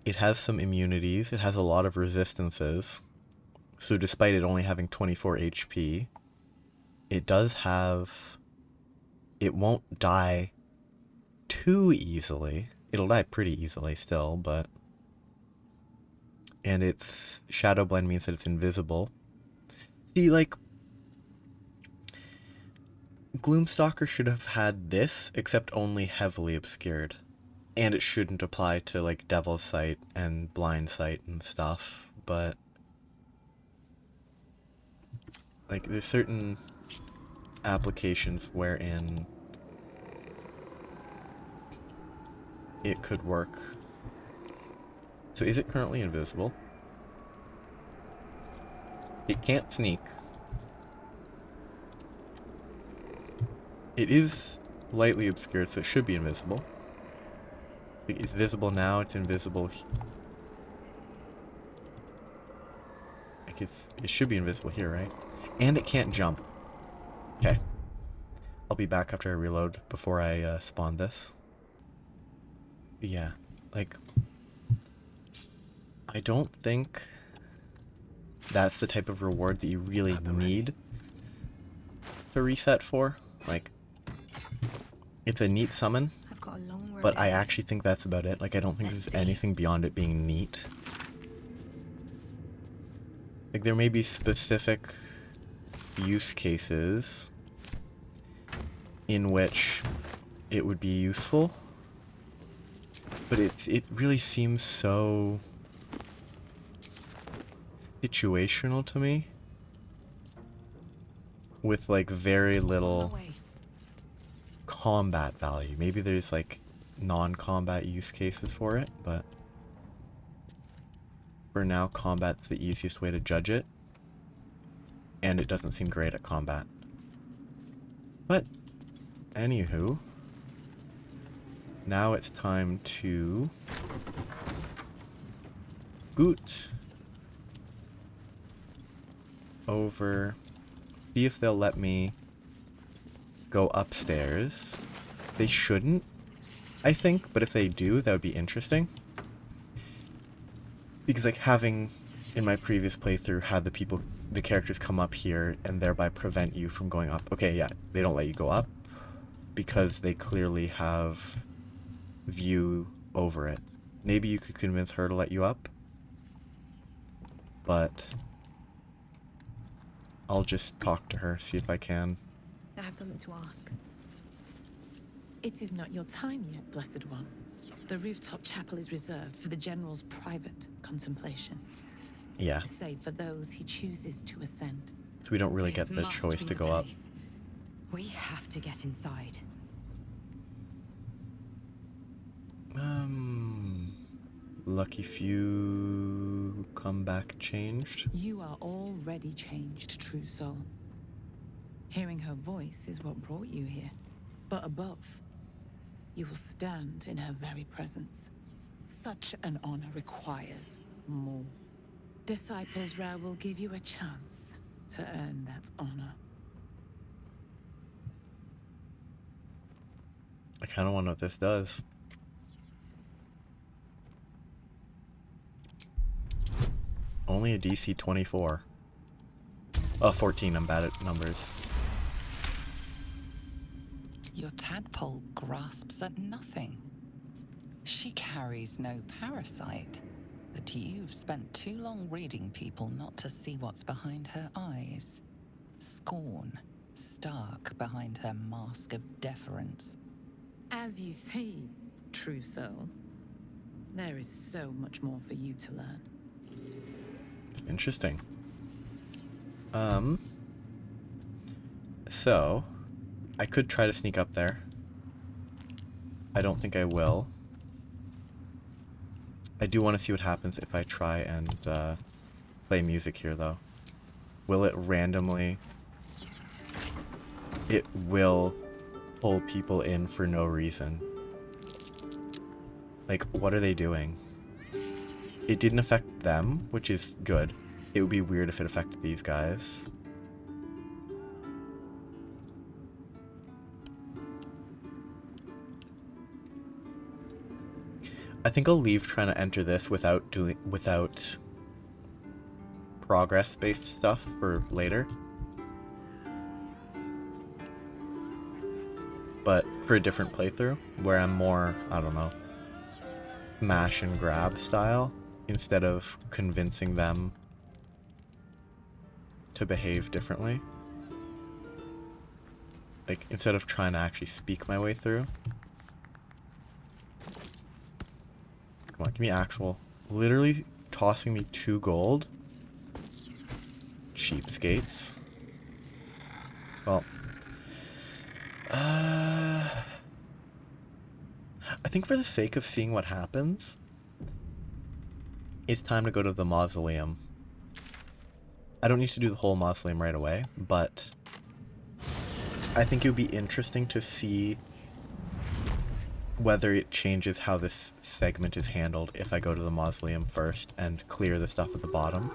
it has some immunities, it has a lot of resistances. So despite it only having 24 HP, it does have... It won't die too easily. It'll die pretty easily still, but... And its Shadow Blend means that it's invisible. See, like... Gloomstalker should have had this, except only heavily obscured. And it shouldn't apply to, like, Devil's Sight and Blind Sight and stuff, but... Like, there's certain applications wherein it could work. So is it currently invisible? It can't sneak. It is lightly obscured, so it should be invisible. It's visible now, it's invisible. Like it should be invisible here, right? And it can't jump. Okay. I'll be back after I reload before I spawn this. Yeah, like... I don't think that's the type of reward that you really need to reset for. Like, it's a neat summon, but I actually think that's about it. Like, I don't think there's anything beyond it being neat. Like, there may be specific use cases in which it would be useful, but it really seems so situational to me, with like very little combat value. Maybe there's like non-combat use cases for it, but for now combat's the easiest way to judge it, and it doesn't seem great at combat. But anywho, now it's time to scoot over, see if they'll let me go upstairs. They shouldn't, I think, but if they do, that would be interesting. Because like having, in my previous playthrough, had the characters come up here and thereby prevent you from going up. Okay, yeah, they don't let you go up because they clearly have view over it. Maybe you could convince her to let you up, but I'll just talk to her, see if I can. I have something to ask. It is not your time yet, Blessed One. The rooftop chapel is reserved for the General's private contemplation. Yeah. Save for those he chooses to ascend. So we don't really get the choice to go up. We have to get inside. Lucky few come back changed. You are already changed, true soul. Hearing her voice is what brought you here. But above, you will stand in her very presence. Such an honor requires more. Disciples Ra will give you a chance to earn that honor. I kind of want to know what this does. Only a DC 24. 14, I'm bad at numbers. Your tadpole grasps at nothing. She carries no parasite, but you've spent too long reading people not to see what's behind her eyes. Scorn, stark behind her mask of deference. As you see, true soul, there is so much more for you to learn. Interesting. So, I could try to sneak up there. I don't think I will. I do want to see what happens if I try and play music here, though. Will it randomly... It will pull people in for no reason. Like, what are they doing? It didn't affect them, which is good. It would be weird if it affected these guys. I think I'll leave trying to enter this without progress-based stuff for later. But for a different playthrough, where I'm more, I don't know, mash and grab style, instead of convincing them to behave differently. Like, instead of trying to actually speak my way through. Come on, give me actual. Literally tossing me 2 gold. Cheapskates. Well. I think for the sake of seeing what happens, it's time to go to the mausoleum. I don't need to do the whole mausoleum right away, but I think it would be interesting to see whether it changes how this segment is handled if I go to the mausoleum first and clear the stuff at the bottom.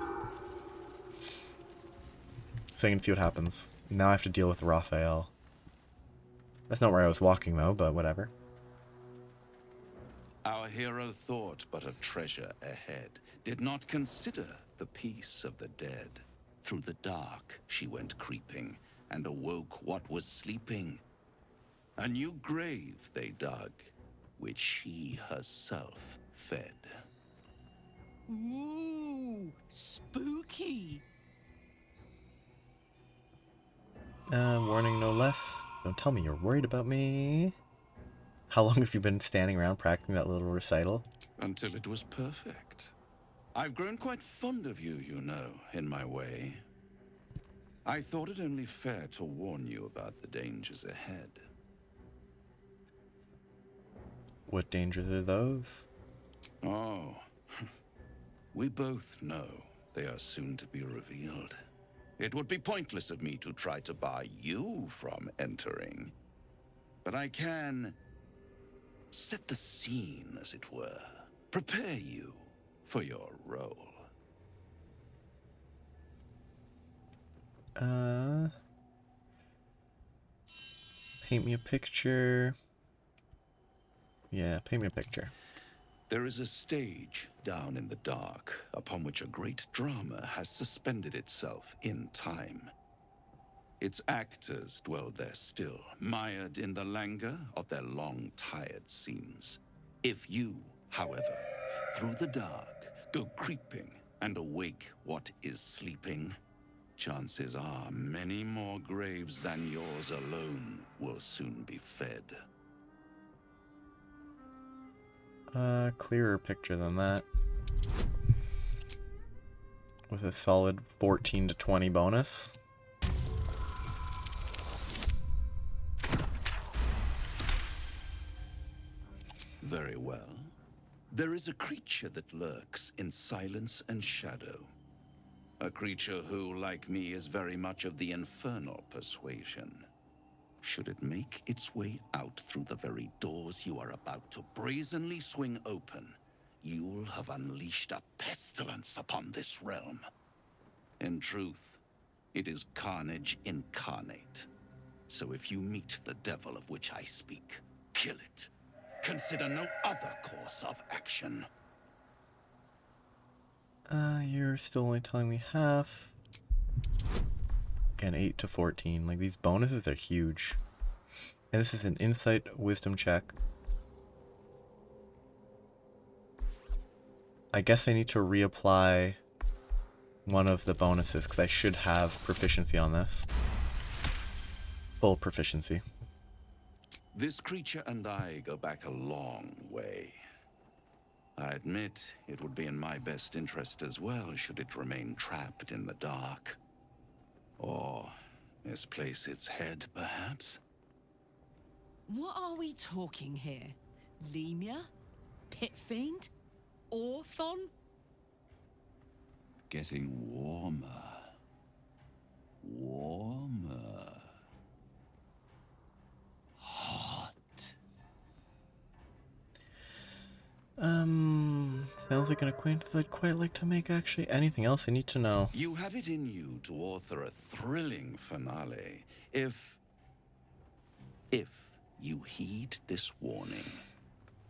So I can see what happens. Now I have to deal with Raphael. That's not where I was walking though, but whatever. Our hero thought but a treasure ahead, did not consider the peace of the dead. Through the dark she went creeping, and awoke what was sleeping. A new grave they dug, which she herself fed. Ooh, spooky. Warning no less. Don't tell me you're worried about me. How long have you been standing around practicing that little recital? Until it was perfect. I've grown quite fond of you, you know, in my way. I thought it only fair to warn you about the dangers ahead. What dangers are those? Oh, we both know they are soon to be revealed. It would be pointless of me to try to bar you from entering. But I can set the scene, as it were. Prepare you for your role. Paint me a picture. Yeah, paint me a picture. There is a stage down in the dark upon which a great drama has suspended itself in time. Its actors dwell there still, mired in the languor of their long, tired scenes. If you, however, through the dark, go creeping and awake what is sleeping, chances are many more graves than yours alone will soon be fed. Clearer picture than that. With a solid 14 to 20 bonus. Very well. There is a creature that lurks in silence and shadow. A creature who, like me, is very much of the infernal persuasion. Should it make its way out through the very doors you are about to brazenly swing open, you'll have unleashed a pestilence upon this realm. In truth, it is carnage incarnate. So if you meet the devil of which I speak, kill it. Consider no other course of action. You're still only telling me half. Again, 8 to 14. Like, these bonuses are huge. And this is an insight wisdom check. I guess I need to reapply one of the bonuses because I should have proficiency on this. Full proficiency. This creature and I go back a long way. I admit it would be in my best interest as well should it remain trapped in the dark. Or misplace its head, perhaps? What are we talking here? Lemur? Pit fiend? Orthon? Getting warmer. Warmer. Hot. Sounds like an acquaintance I'd quite like to make, actually. Anything else I need to know? You have it in you to author a thrilling finale if you heed this warning.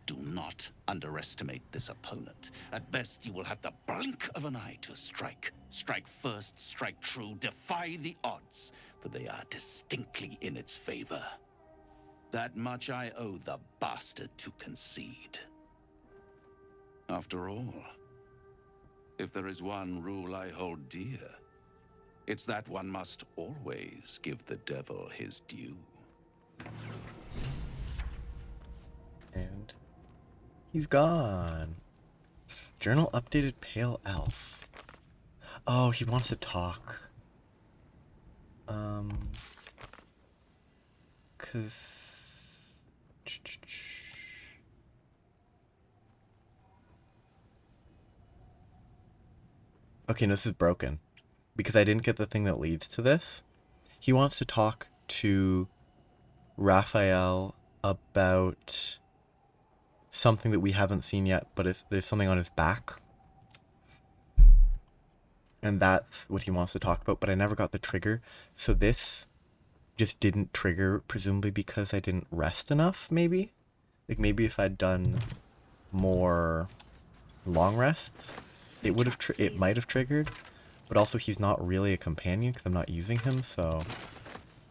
Do not underestimate this opponent. At best, you will have the blink of an eye to strike. Strike first, strike true, defy the odds, for they are distinctly in its favor. That much I owe the bastard to concede. After all, if there is one rule I hold dear, it's that one must always give the devil his due. And he's gone. Journal updated pale elf. Oh, he wants to talk. Okay, no, this is broken. Because I didn't get the thing that leads to this. He wants to talk to Raphael about something that we haven't seen yet, but there's something on his back. And that's what he wants to talk about, but I never got the trigger. So this just didn't trigger, presumably because I didn't rest enough, maybe? Like, maybe if I'd done more long rests, it would have, it might have triggered. But also, he's not really a companion because I'm not using him, so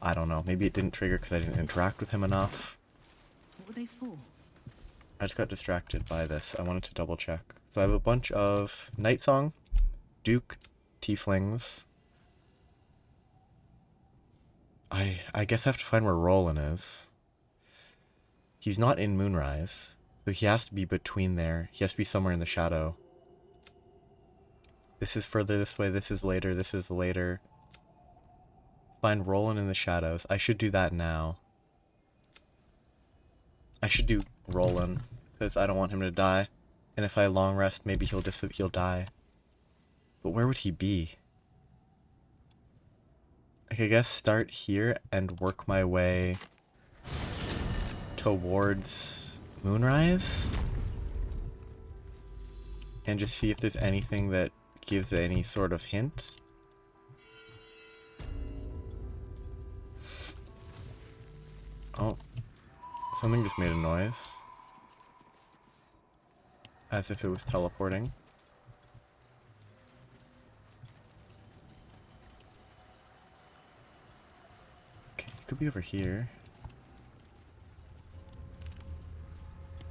I don't know. Maybe it didn't trigger because I didn't interact with him enough. What were they for? I just got distracted by this. I wanted to double check. So I have a bunch of Nightsong, Duke, Tieflings. I guess I have to find where Roland is. He's not in Moonrise, so he has to be between there. He has to be somewhere in the shadow. This is further this way, this is later, this is later. Find Roland in the shadows. I should do that now. I should do Roland, because I don't want him to die. And if I long rest, maybe he'll die. But where would he be? Like, I guess start here and work my way towards Moonrise? And just see if there's anything that gives any sort of hint. Oh, something just made a noise. As if it was teleporting. Okay, he could be over here.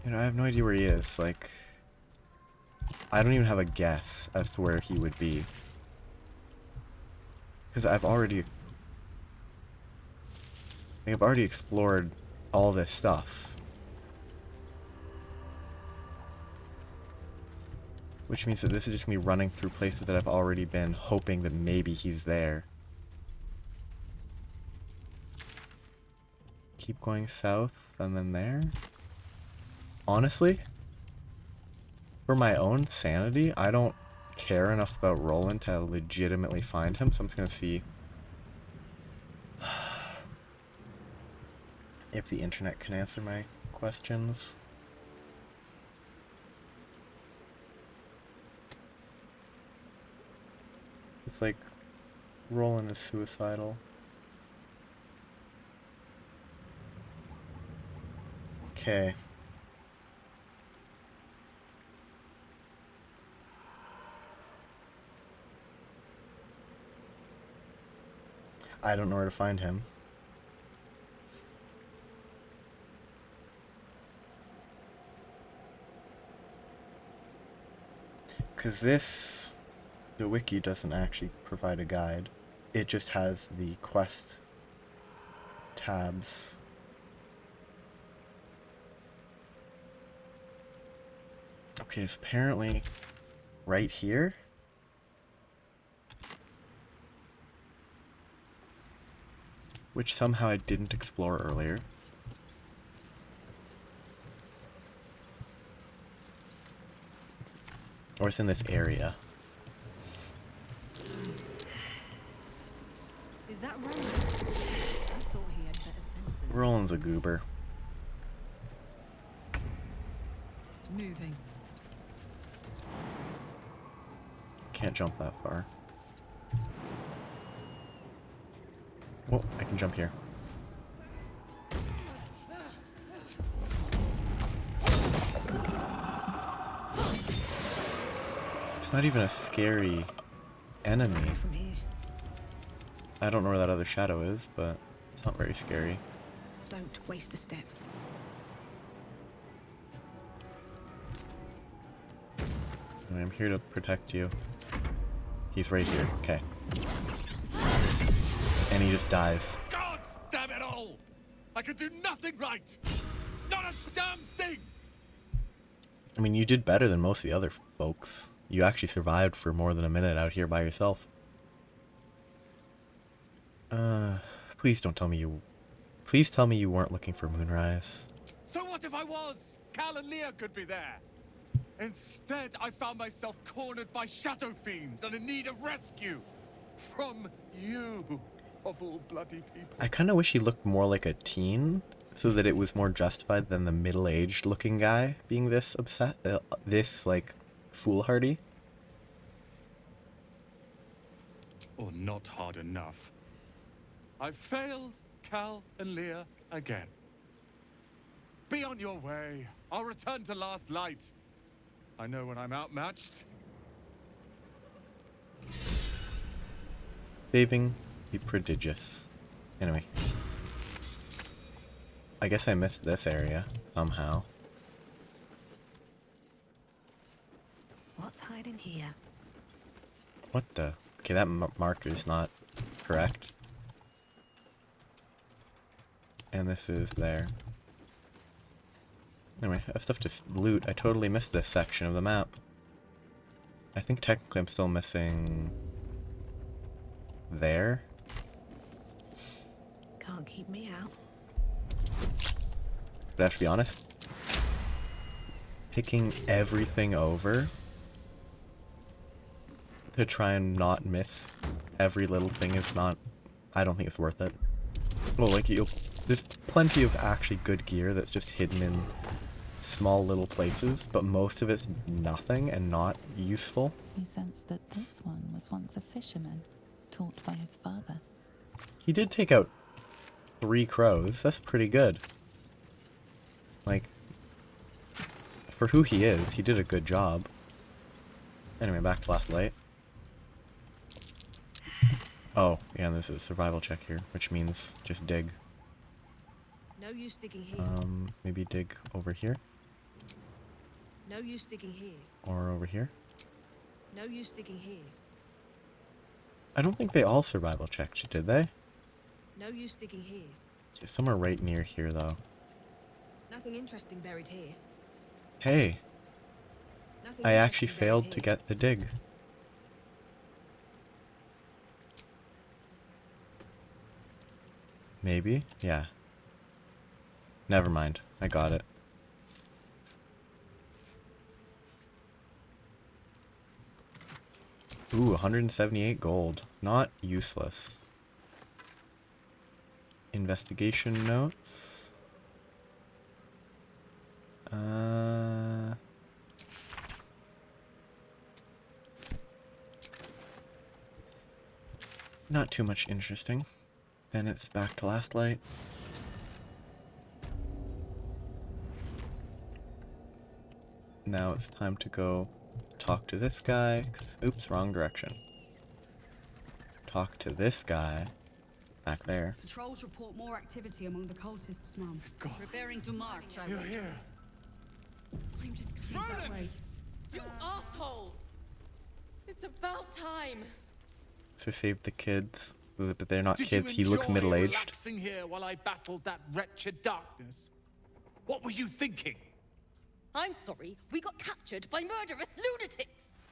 You know, I have no idea where he is. Like, I don't even have a guess as to where he would be. Because I've already explored all this stuff. Which means that this is just me running through places that I've already been, hoping that maybe he's there. Keep going south, and then there. Honestly, for my own sanity, I don't care enough about Roland to legitimately find him, so I'm just gonna see if the internet can answer my questions. It's like, Roland is suicidal. Okay. I don't know where to find him. Because the wiki doesn't actually provide a guide. It just has the quest tabs. Okay, so apparently right here. Which somehow I didn't explore earlier. Or it's in this area. Is that Roland? I thought he had better sense than Roland's a goober. moving. Can't jump that far. Well, I can jump here. It's not even a scary enemy. I don't know where that other shadow is, but it's not very scary. Don't waste a step. I'm here to protect you. He's right here. Okay. And he just dies. God damn it all! I could do nothing right! Not a damn thing! I mean, you did better than most of the other folks. You actually survived for more than a minute out here by yourself. Please don't tell me you... Please tell me you weren't looking for Moonrise. So what if I was? Cal and Leah could be there. Instead, I found myself cornered by shadow fiends and in need of rescue. From you, of all bloody people. I kind of wish he looked more like a teen, so that it was more justified than the middle-aged looking guy being this upset, this, like, foolhardy. Or not hard enough. I failed Cal and Leah again. Be on your way. I'll return to Last Light. I know when I'm outmatched. Saving the prodigious. Anyway. I guess I missed this area, somehow. What's hiding here? What the? Okay, that marker is not correct. And this is there. Anyway, I have stuff to loot. I totally missed this section of the map. I think technically I'm still missing... there? keep me out. But I have to be honest, picking everything over to try and not miss every little thing is not, I don't think it's worth it. Well, like, there's plenty of actually good gear that's just hidden in small little places, but most of it's nothing and not useful. You sense that this one was once a fisherman, taught by his father. He did take out 3 crows. That's pretty good. Like, for who he is, he did a good job. Anyway, back to last light. Oh, yeah, and there's a survival check here, which means just dig. No use digging here. Maybe dig over here. No use digging here. Or over here. No use digging here. I don't think they all survival checked, did they? No use digging here. Okay, somewhere right near here, though. Nothing interesting buried here. Hey! Nothing I actually interesting buried failed here. to get the dig. Maybe? Yeah. Never mind. I got it. Ooh, 178 gold. Not useless. Investigation notes. Not too much interesting. Then it's back to last light. Now it's time to go talk to this guy, 'cause, oops, wrong direction. Talk to this guy back there. Patrols report more activity among the cultists, Mum. Preparing to march, I You're reckon. here. I'm just seems that way. You asshole! It's about time. So save the kids, but they're not Did kids. you He looks enjoy middle-aged. relaxing here while I battled that wretched darkness? What were you thinking? I'm sorry, we got captured by murderous lunatics.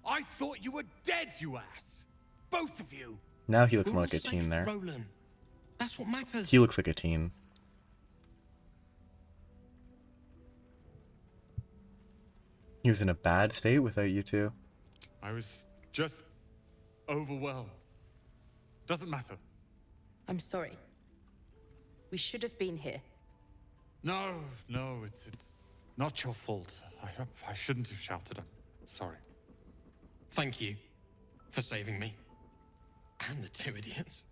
I thought you were dead, you ass! Both of you! Now he looks We're more all like a teen safe, there. Roland. That's what matters. He looks like a teen. He was in a bad state without you two. I was just overwhelmed. Doesn't matter. I'm sorry. We should have been here. No, it's not your fault. I shouldn't have shouted. I'm sorry. Thank you for saving me. And the 2 idiots.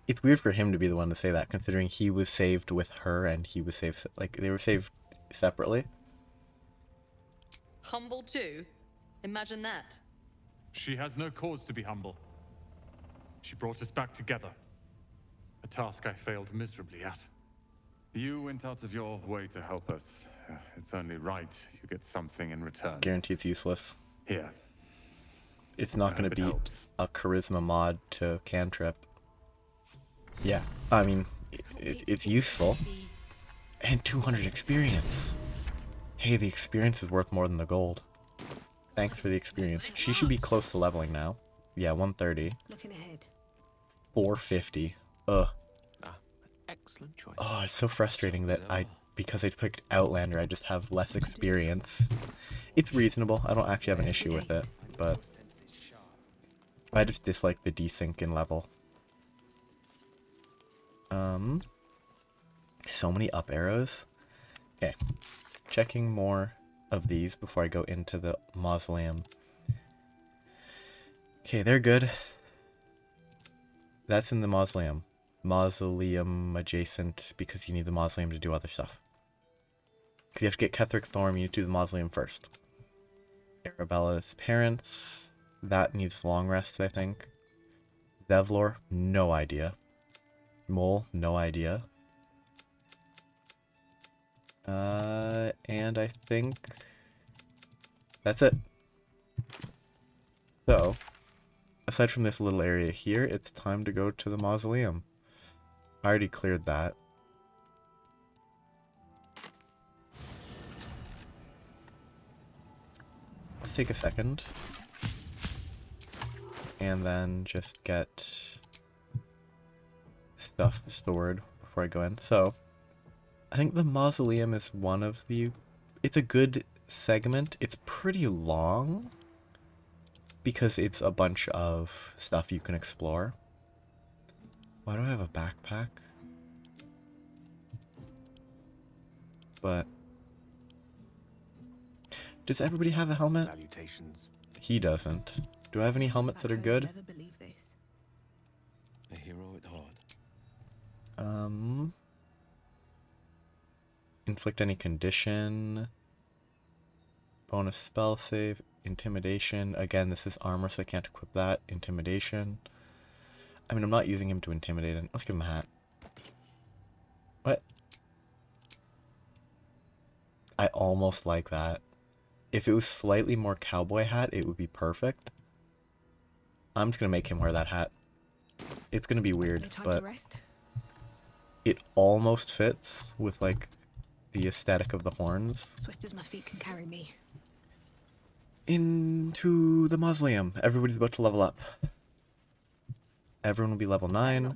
It's weird for him to be the one to say that, considering he was saved with her and he was saved, like, they were saved separately. Humble too? Imagine that. She has no cause to be humble. She brought us back together. A task I failed miserably at. You went out of your way to help us. It's only right you get something in return. Guarantee it's useless. Here. It's not going to be a charisma mod to cantrip. Yeah, I mean, it's useful. And 200 experience. Hey, the experience is worth more than the gold. Thanks for the experience. She should be close to leveling now. Yeah, 130. Looking ahead. 450. Ugh. Excellent choice. Oh, it's so frustrating that because I picked Outlander, I just have less experience. It's reasonable. I don't actually have an issue with it, but I just dislike the desync in level. So many up arrows. Okay. Checking more of these before I go into the mausoleum. Okay, they're good. That's in the mausoleum. Mausoleum adjacent, because you need the mausoleum to do other stuff. Because you have to get Ketheric's Thorn, you need to do the mausoleum first. Arabella's parents. That needs long rest, I think. Devlor, no idea. Mole, no idea. And I think that's it. So, aside from this little area here, it's time to go to the mausoleum. I already cleared that. Let's take a second. And then just get stuff stored before I go in. So, I think the mausoleum is one of the... It's a good segment. It's pretty long because it's a bunch of stuff you can explore. Why do I have a backpack? But... Does everybody have a helmet? Salutations. He doesn't. Do I have any helmets that are good? A hero at heart. Inflict any condition. Bonus spell save. Intimidation. Again, this is armor, so I can't equip that. Intimidation. I mean, I'm not using him to intimidate him. Let's give him a hat. What? I almost like that. If it was slightly more cowboy hat, it would be perfect. I'm just gonna make him wear that hat. It's gonna be weird, but it almost fits with, like, the aesthetic of the horns. Swift as my feet can carry me. Into the mausoleum. Everybody's about to level up. Everyone will be level 9,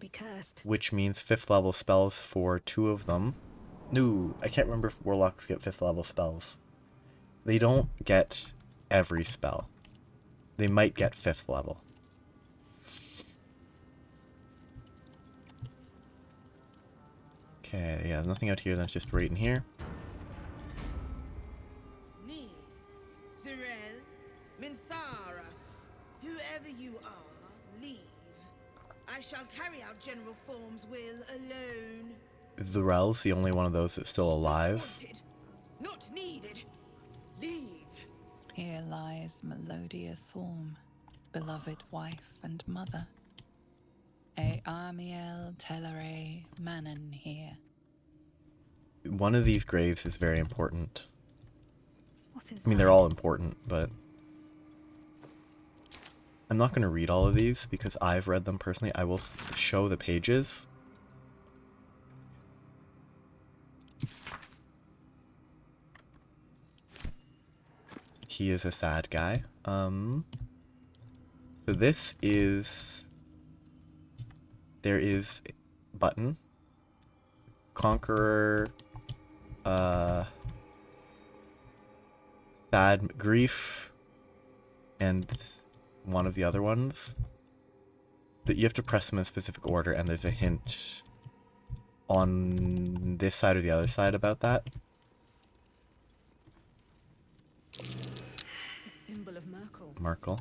which means 5th level spells for 2 of them. No, I can't remember if warlocks get 5th level spells. They don't get every spell. They might get 5th level. Okay, yeah, there's nothing out here, that's just right in here. Me, Zerel, Minthara, whoever you are, leave. I shall carry out General Form's will alone. Zerel's the only one of those that's still alive. Not needed. Leave. Here lies Melodia Thorm, beloved wife and mother. E Amiel Telere Manon here. One of these graves is very important. I mean, they're all important, but I'm not going to read all of these because I've read them personally. I will show the pages. He is a sad guy. So this is... There is Button, Conqueror, Sad Grief, and one of the other ones. That you have to press them in a specific order, and there's a hint on this side or the other side about that. It's the symbol of Merkel. Merkel.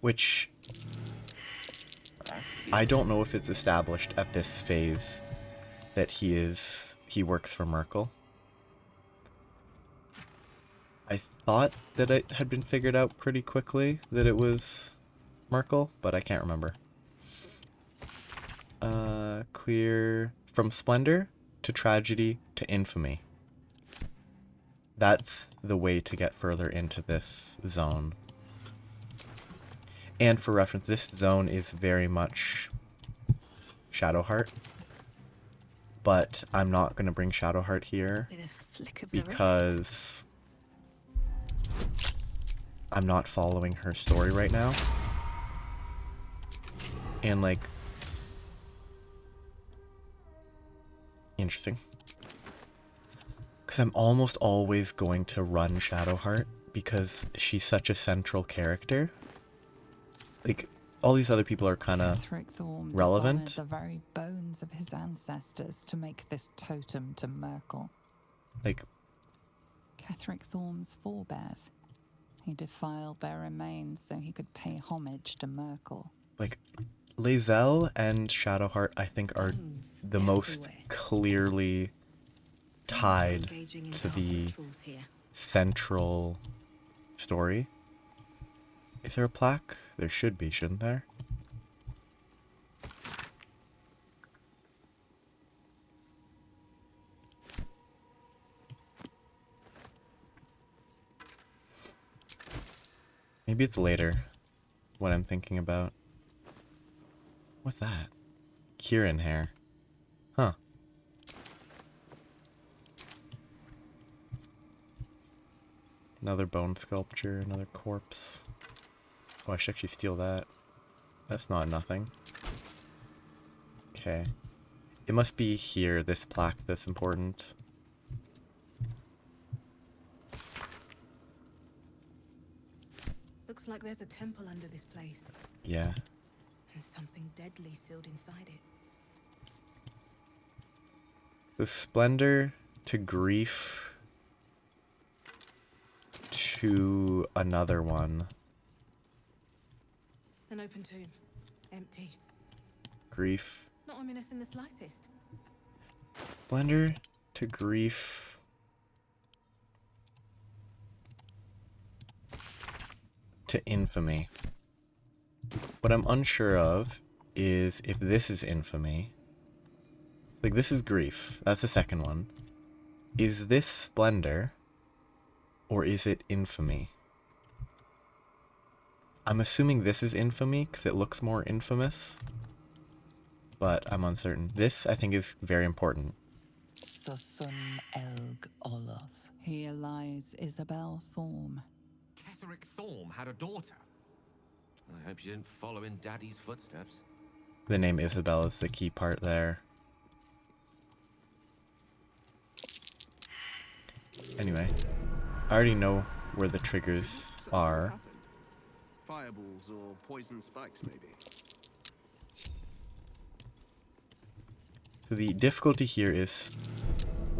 Which... I don't know if it's established at this phase that he works for Merkel. I thought that it had been figured out pretty quickly that it was Merkel, but I can't remember. Clear from Splendor to Tragedy to Infamy. That's the way to get further into this zone. And for reference, this zone is very much Shadowheart. But I'm not going to bring Shadowheart here because I'm not following her story right now. And, like, interesting. Because I'm almost always going to run Shadowheart because she's such a central character. Like, all these other people are kind of relevant. The very bones of his ancestors to make this totem to Merkel. Like, Ketheric Thorm's forebears. He defiled their remains so he could pay homage to Merkel. Like, Lae'zel and Shadowheart, I think, are the most clearly tied to the central story. Is there a plaque? There should be, shouldn't there? Maybe it's later, what I'm thinking about. What's that? Kieran hair. Huh. Another bone sculpture, another corpse. Oh, I should actually steal that. That's not nothing. Okay. It must be here, this plaque that's important. Looks like there's a temple under this place. Yeah. And something deadly sealed inside it. So splendor to grief to another one. An open tomb. Empty. Grief. Not ominous in the slightest. Splendor to grief. To infamy. What I'm unsure of is if this is infamy. Like, this is grief. That's the second one. Is this splendor? Or is it infamy? I'm assuming this is infamy because it looks more infamous. But I'm uncertain. This, I think, is very important. Susun Elg Oloth. Here lies Isabel Thorm. Cleric Thorm had a daughter. I hope she didn't follow in Daddy's footsteps. The name Isabel is the key part there. Anyway, I already know where the triggers are. Fireballs or poison spikes, maybe. So the difficulty here is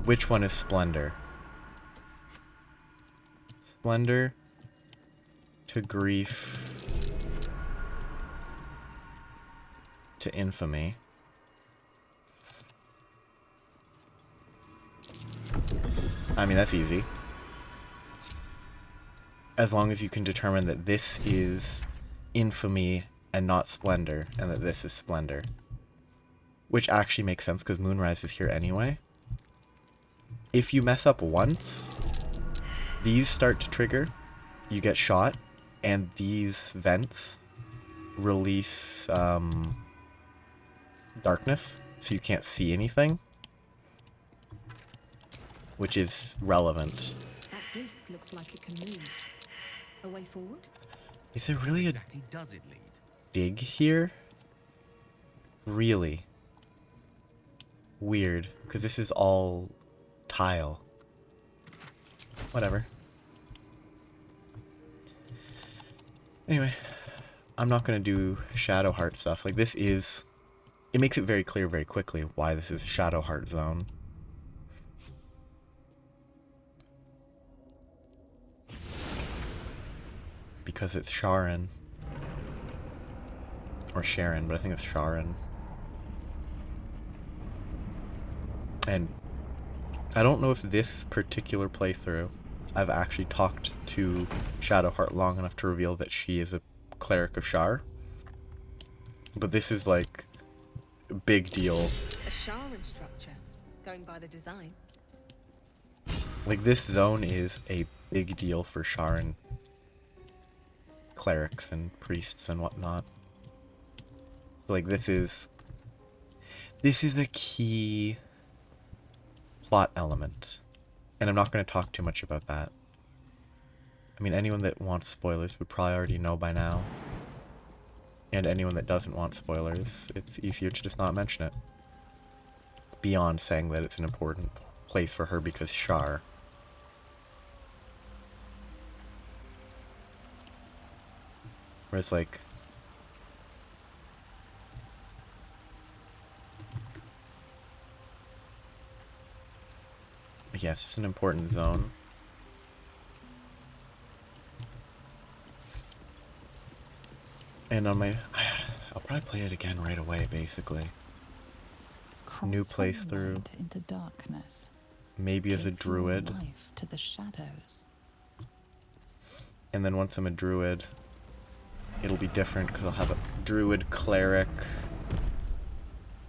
which one is Splendor? Splendor to grief to infamy. I mean, that's easy. As long as you can determine that this is infamy and not splendor, and that this is splendor. Which actually makes sense because Moonrise is here anyway. If you mess up once, these start to trigger, you get shot, and these vents release darkness, so you can't see anything. Which is relevant. That disc looks like it can move. A way forward? Is there really a exactly does it lead? dig here? Really? Weird, because this is all tile. Whatever. Anyway, I'm not going to do Shadowheart stuff. Like, this is... It makes it very clear very quickly why this is Shadowheart Zone. Because it's Sharon. Or Sharon, but I think it's Sharon. And I don't know if this particular playthrough I've actually talked to Shadowheart long enough to reveal that she is a cleric of Shar. But this is like a big deal. A Sharan structure, going by the design. Like, this zone is a big deal for Sharan clerics and priests and whatnot. So, like, this is a key plot element, and I'm not going to talk too much about that. I mean, anyone that wants spoilers would probably already know by now, and anyone that doesn't want spoilers, it's easier to just not mention it, beyond saying that it's an important place for her because Shar. Whereas, like, yeah, it's just an important zone. And on my... I'll probably play it again right away, basically. New playthrough. Into darkness. Maybe as a Give druid. Life to the shadows. And then once I'm a druid, it'll be different because I'll have a druid cleric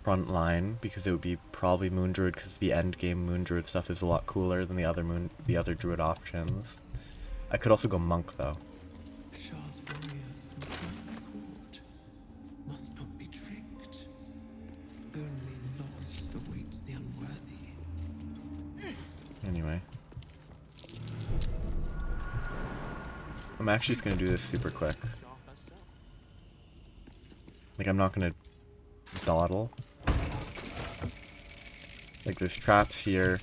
front line, because it would be probably moon druid because the end game moon druid stuff is a lot cooler than the other druid options. I could also go monk though. Shar's warriors must not be caught, must not be tricked. Only loss awaits the unworthy. Anyway. I'm actually just gonna do this super quick. Like, I'm not gonna dawdle. Like, there's traps here.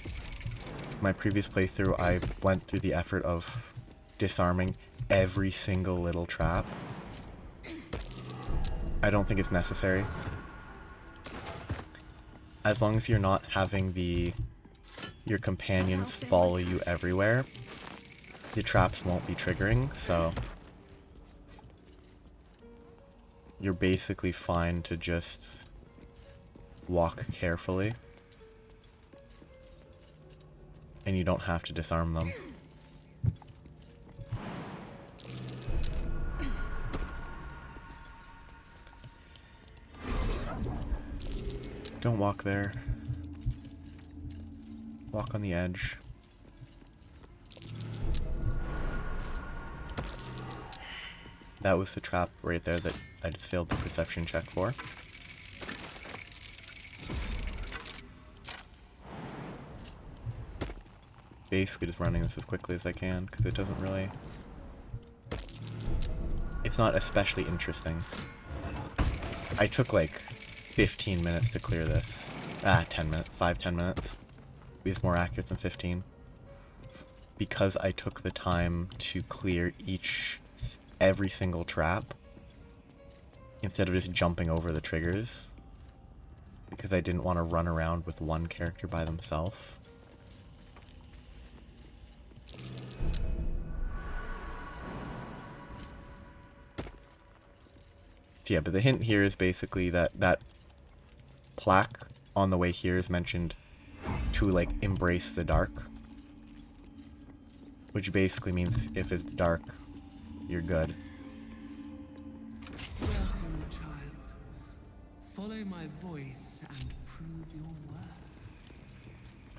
My previous playthrough, I went through the effort of disarming every single little trap. I don't think it's necessary. As long as you're not having your companions follow you everywhere, the traps won't be triggering, so you're basically fine to just walk carefully. And you don't have to disarm them. Don't walk there. Walk on the edge. That was the trap right there that I just failed the perception check for. Basically just running this as quickly as I can, because it doesn't really... It's not especially interesting. I took like 15 minutes to clear this. 10 minutes. 5-10 minutes. It's more accurate than 15. Because I took the time to clear every single trap, instead of just jumping over the triggers. Because I didn't want to run around with one character by themselves. Yeah, but the hint here is basically that plaque on the way here is mentioned to, like, embrace the dark. Which basically means if it's dark, you're good. Welcome, child. Follow my voice and prove your worth.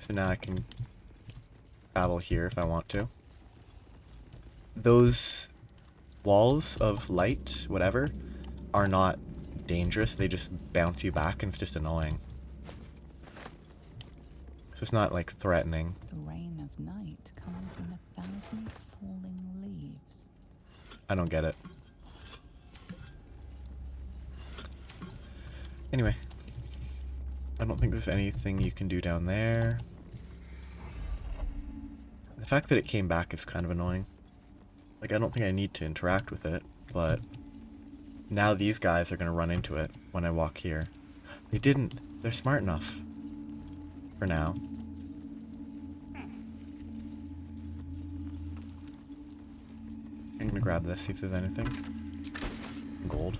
So now I can travel here if I want to. Those walls of light, whatever, are not dangerous. They just bounce you back and it's just annoying. So it's not, like, threatening. The rain of night comes in 1,000 falling leaves. I don't get it. Anyway. I don't think there's anything you can do down there. The fact that it came back is kind of annoying. Like, I don't think I need to interact with it, but now these guys are going to run into it when I walk here. They didn't. They're smart enough. For now. I'm going to grab this, see if there's anything. Gold.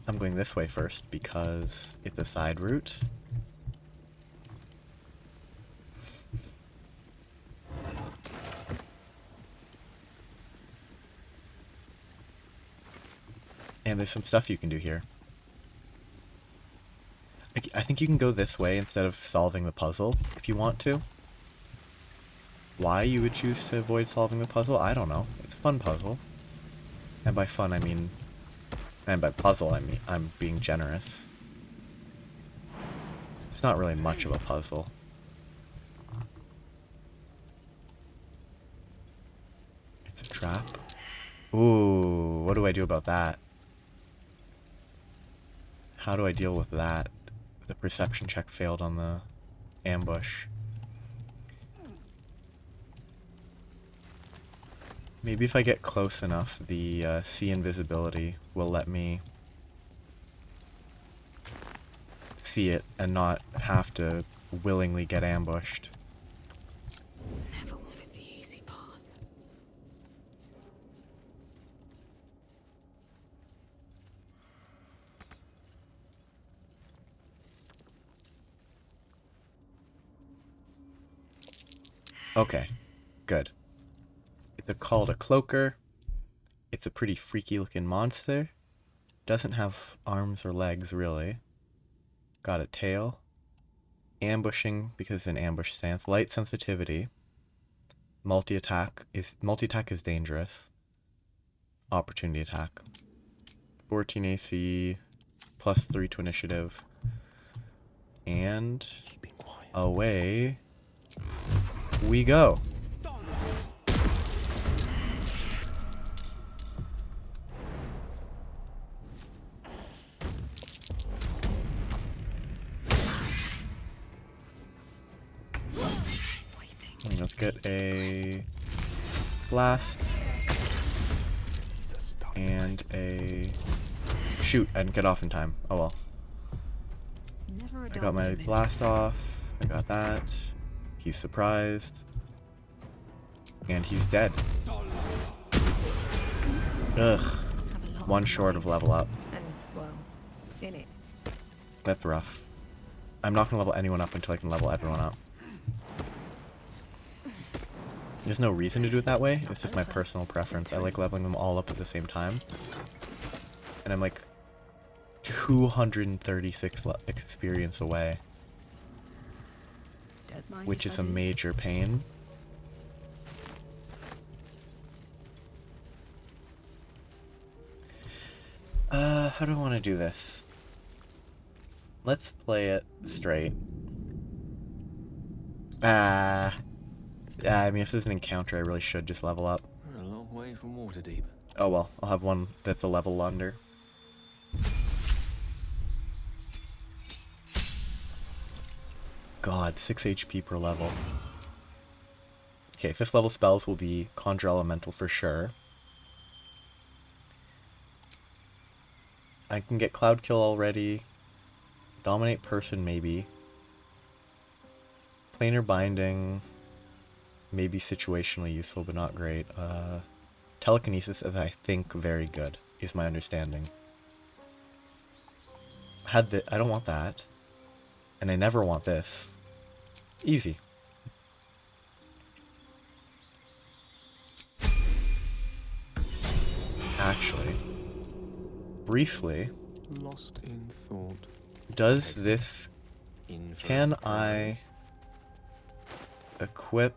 I'm going this way first because it's a side route. And there's some stuff you can do here. I think you can go this way instead of solving the puzzle, if you want to. Why you would choose to avoid solving the puzzle, I don't know. It's a fun puzzle. And by fun, I mean... And by puzzle, I mean I'm being generous. It's not really much of a puzzle. It's a trap. Ooh, what do I do about that? How do I deal with that? The perception check failed on the ambush. Maybe if I get close enough, the see invisibility will let me see it and not have to willingly get ambushed. Never wanted the easy path. Okay, good. It's called a cloaker. It's a pretty freaky looking monster. Doesn't have arms or legs really. Got a tail. Ambushing because it's an ambush stance. Light sensitivity. Multi-attack is dangerous. Opportunity attack. 14 AC, +3 to initiative. And away we go. Let's get a blast and a shoot. I didn't get off in time. Oh well. I got my blast off. I got that. He's surprised. And he's dead. Ugh. One short of level up. And, well, in it. That's rough. I'm not gonna level anyone up until I can level everyone up. There's no reason to do it that way. It's just my personal preference. I like leveling them all up at the same time. And I'm like 236 experience away. Which is a major pain. How do I want to do this? Let's play it straight. I mean, if there's an encounter, I really should just level up. We're a long way from Waterdeep. Oh well, I'll have one that's a level under. God, 6 HP per level. Okay, 5th level spells will be Conjure Elemental for sure. I can get Cloud Kill already. Dominate Person maybe. Planar Binding. Maybe situationally useful, but not great. Telekinesis is, I think, very good, is my understanding. I don't want that. And I never want this. Easy. Actually, briefly, Lost in thought. Does this... Can I equip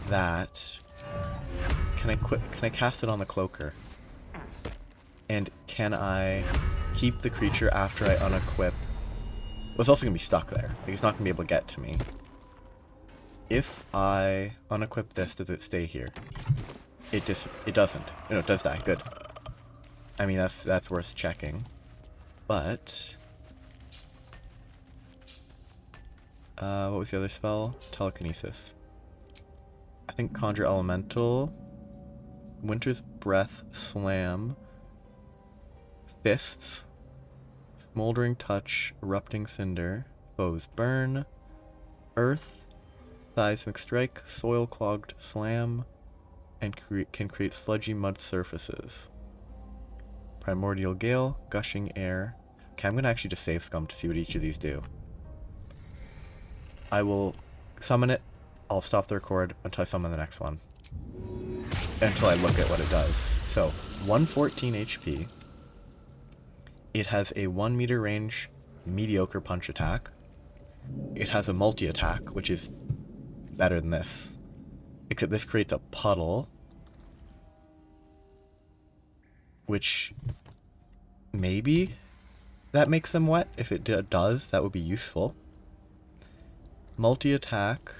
that? Can I cast it on the cloaker? And can I keep the creature after I unequip? Well, it's also gonna be stuck there. Like, it's not gonna be able to get to me. If I unequip this, does it stay here? It doesn't. No, it does die. Good. I mean, that's worth checking. But what was the other spell? Telekinesis. I think Conjure Elemental, Winter's Breath, Slam, Fists, Smoldering Touch, Erupting Cinder, Foes Burn, Earth, Seismic Strike, Soil Clogged Slam, and can create sludgy mud surfaces. Primordial Gale, Gushing Air. Okay, I'm gonna actually just save Scum to see what each of these do. I will summon it. I'll stop the record until I summon the next one. Until I look at what it does. So, 114 HP. It has a 1 meter range mediocre punch attack. It has a multi-attack, which is better than this. Except this creates a puddle. Which, maybe that makes them wet. If it does, that would be useful. Multi-attack.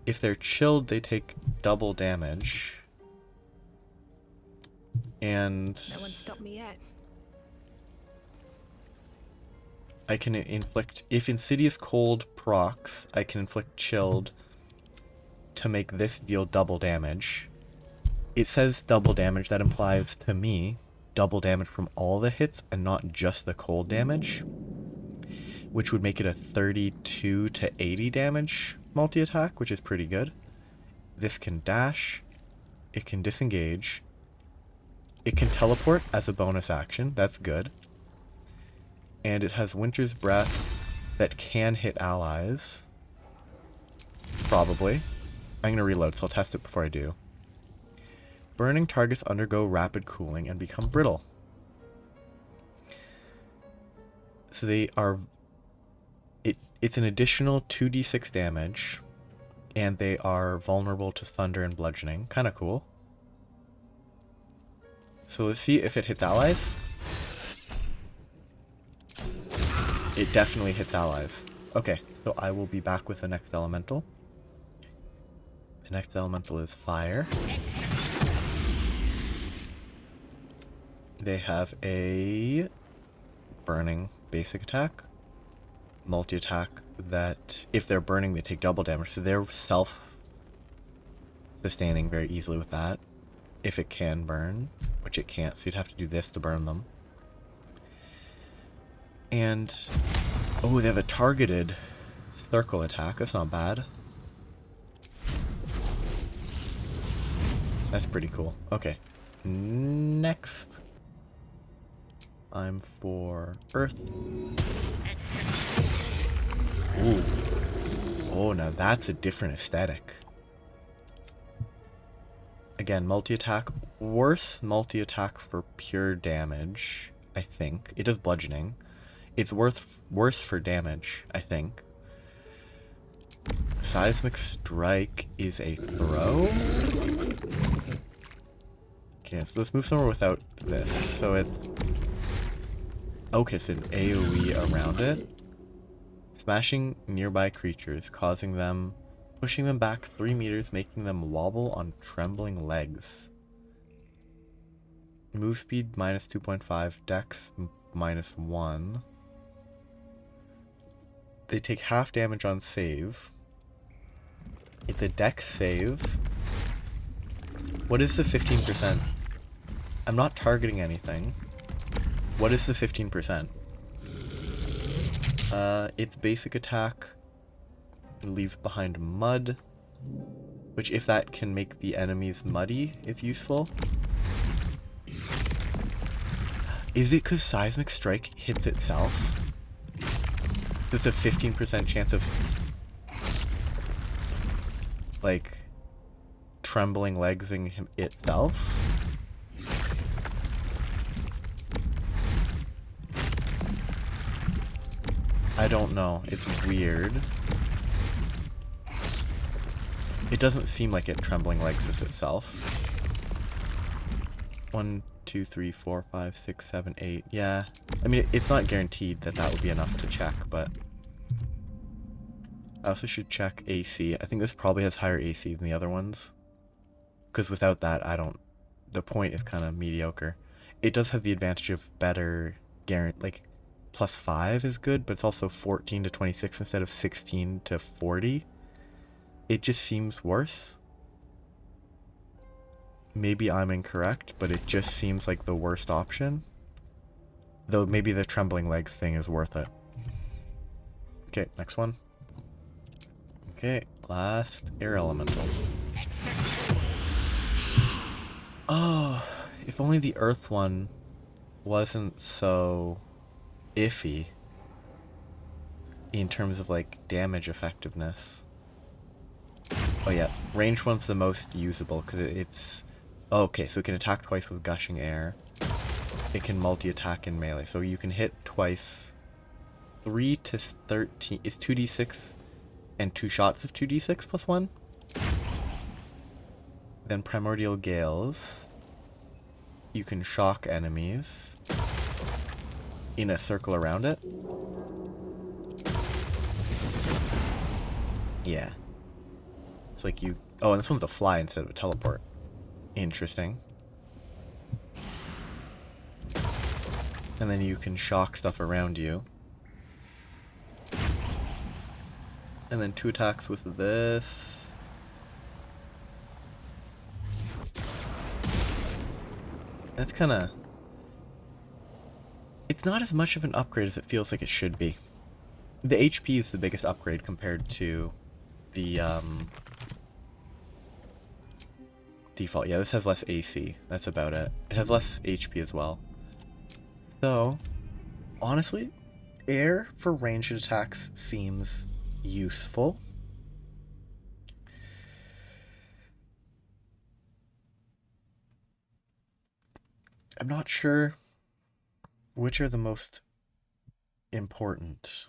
If they're chilled, they take double damage. And no one stopped me yet. I can inflict, if Insidious Cold procs, I can inflict chilled to make this deal double damage. It says double damage, that implies to me double damage from all the hits and not just the cold damage, which would make it a 32 to 80 damage multi-attack, which is pretty good. This can dash, it can disengage, it can teleport as a bonus action, that's good. And it has Winter's Breath that can hit allies. Probably. I'm going to reload, so I'll test it before I do. Burning targets undergo rapid cooling and become brittle. So they are... It's an additional 2d6 damage, and they are vulnerable to thunder and bludgeoning. Kind of cool. So let's see if it hits allies. It definitely hits allies. Okay, so I will be back with the next elemental. The next elemental is fire. They have a burning basic attack, multi-attack that if they're burning, they take double damage. So they're self-sustaining very easily with that. If it can burn, which it can't, so you'd have to do this to burn them. And, oh, they have a targeted circle attack. That's not bad. That's pretty cool. Okay. Next, I'm for Earth. Ooh. Oh, now that's a different aesthetic. Again, multi-attack. Worse multi-attack for pure damage, I think. It does bludgeoning. It's worse for damage, I think. Seismic Strike is a throw. Okay, so let's move somewhere without this. So it... Okay, so an AoE around it. Smashing nearby creatures, causing them... Pushing them back 3 meters, making them wobble on trembling legs. Move speed minus 2.5, dex minus 1. They take half damage on save. It's a dex save. What is the 15%? I'm not targeting anything. What is the 15%? Its basic attack leaves behind mud, which if that can make the enemies muddy, is useful. Is it because Seismic Strike hits itself? There's a 15% chance of, like, trembling legsing him itself? I don't know. It's weird. It doesn't seem like it trembling legs itself. 1, 2, 3, 4, 5, 6, 7, 8. Yeah. I mean, it's not guaranteed that that would be enough to check, but... I also should check AC. I think this probably has higher AC than the other ones. Because without that, I don't... The point is kind of mediocre. It does have the advantage of better... Like, +5 is good, but it's also 14 to 26 instead of 16 to 40. It just seems worse. Maybe I'm incorrect, but it just seems like the worst option. Though maybe the trembling legs thing is worth it. Okay, next one. Okay, last air elemental. Oh, if only the earth one wasn't so iffy in terms of like damage effectiveness. Oh yeah, range one's the most usable because it's... Okay, so it can attack twice with gushing air. It can multi-attack in melee, so you can hit twice. 3 to 13 is 2d6 and 2 shots of 2d6 plus 1. Then Primordial Gales. You can shock enemies in a circle around it. Yeah. It's like you... Oh, and this one's a fly instead of a teleport. Interesting. And then you can shock stuff around you. And then 2 attacks with this. That's kind of... It's not as much of an upgrade as it feels like it should be. The HP is the biggest upgrade compared to the default. Yeah, this has less AC. That's about it. It has less HP as well. So, honestly, air for ranged attacks seems useful. I'm not sure which are the most important.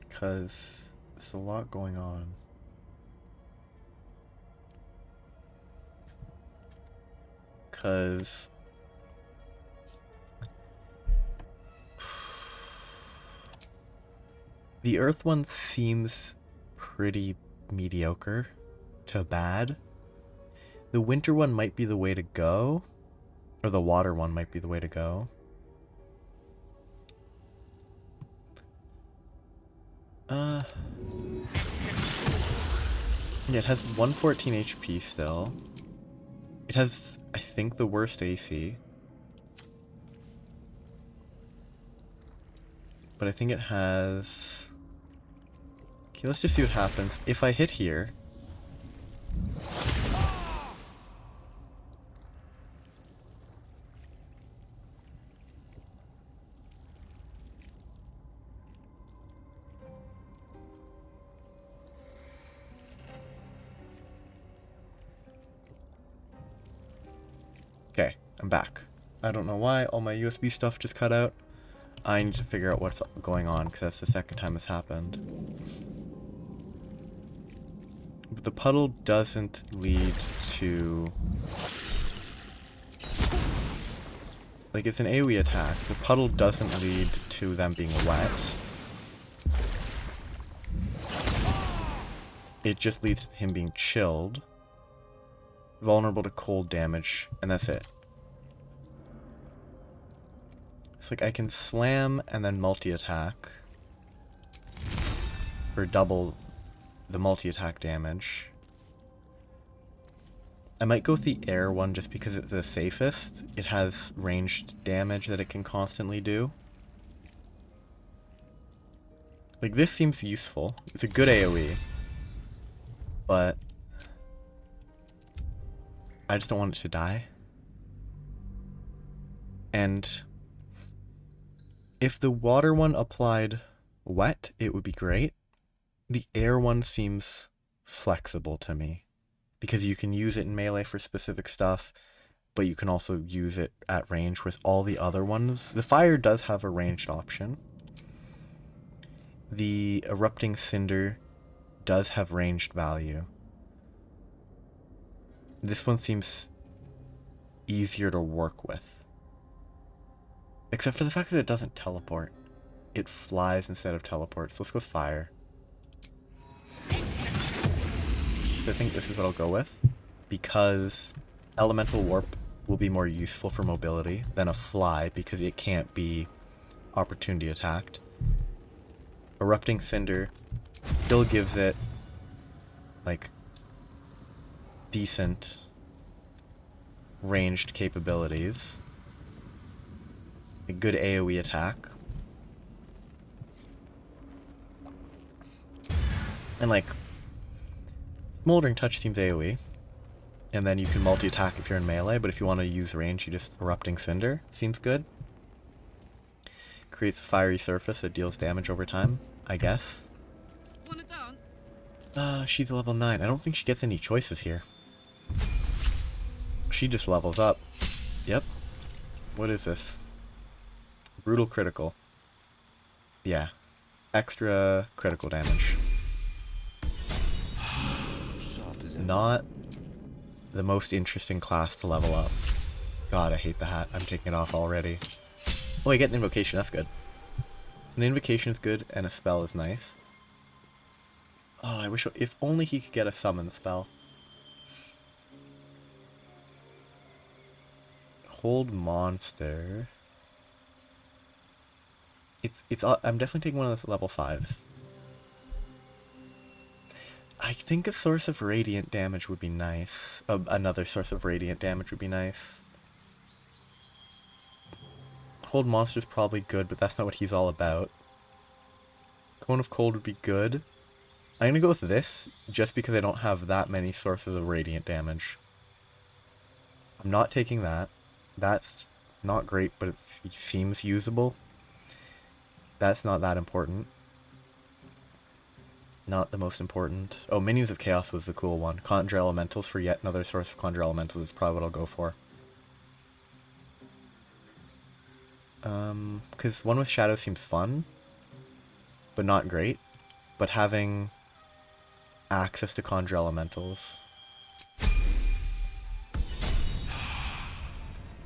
Because there's a lot going on. Because the Earth one seems pretty mediocre to bad. The Winter one might be the way to go, Or the water one might be the way to go. Yeah, it has 114 HP still. It has, I think, the worst AC. But I think it has... Okay, let's just see what happens. If I hit here... Okay, I'm back. I don't know why, all my USB stuff just cut out. I need to figure out what's going on, because that's the second time this happened. But the puddle doesn't lead to... Like, it's an AoE attack. The puddle doesn't lead to them being wet. It just leads to him being chilled. Vulnerable to cold damage, and that's it. It's like I can slam and then multi-attack. For double the multi-attack damage. I might go with the air one just because it's the safest. It has ranged damage that it can constantly do. Like, this seems useful. It's a good AoE. But I just don't want it to die. And if the water one applied wet, it would be great. The air one seems flexible to me, because you can use it in melee for specific stuff, but you can also use it at range with all the other ones. The fire does have a ranged option. The erupting cinder does have ranged value. This one seems easier to work with. Except for the fact that it doesn't teleport. It flies instead of teleports. Let's go with fire. So I think this is what I'll go with. Because elemental warp will be more useful for mobility than a fly, because it can't be opportunity attacked. Erupting cinder still gives it like decent ranged capabilities. A good AoE attack. And like Smoldering Touch seems AoE. And then you can multi-attack if you're in melee, but if you want to use range, you just Erupting Cinder. Seems good. Creates a fiery surface that deals damage over time, I guess. Wanna dance? She's a level 9. I don't think she gets any choices here. She just levels up. Yep. What is this? Brutal critical. Yeah. Extra critical damage. Not the most interesting class to level up. God, I hate the hat. I'm taking it off already. Oh, I get an invocation. That's good. An invocation is good, and a spell is nice. Oh, I wish... If only he could get a summon spell. Hold monster. I'm definitely taking one of the level 5s. I think a source of radiant damage would be nice. Another source of radiant damage would be nice. Hold monster's probably good, but that's not what he's all about. Cone of Cold would be good. I'm gonna go with this, just because I don't have that many sources of radiant damage. I'm not taking that. That's not great, but it seems usable. That's not that important. Not the most important. Oh, Minions of Chaos was the cool one. Conjure Elementals for yet another source of Conjure Elementals is probably what I'll go for. Because one with Shadow seems fun, but not great. But having access to Conjure Elementals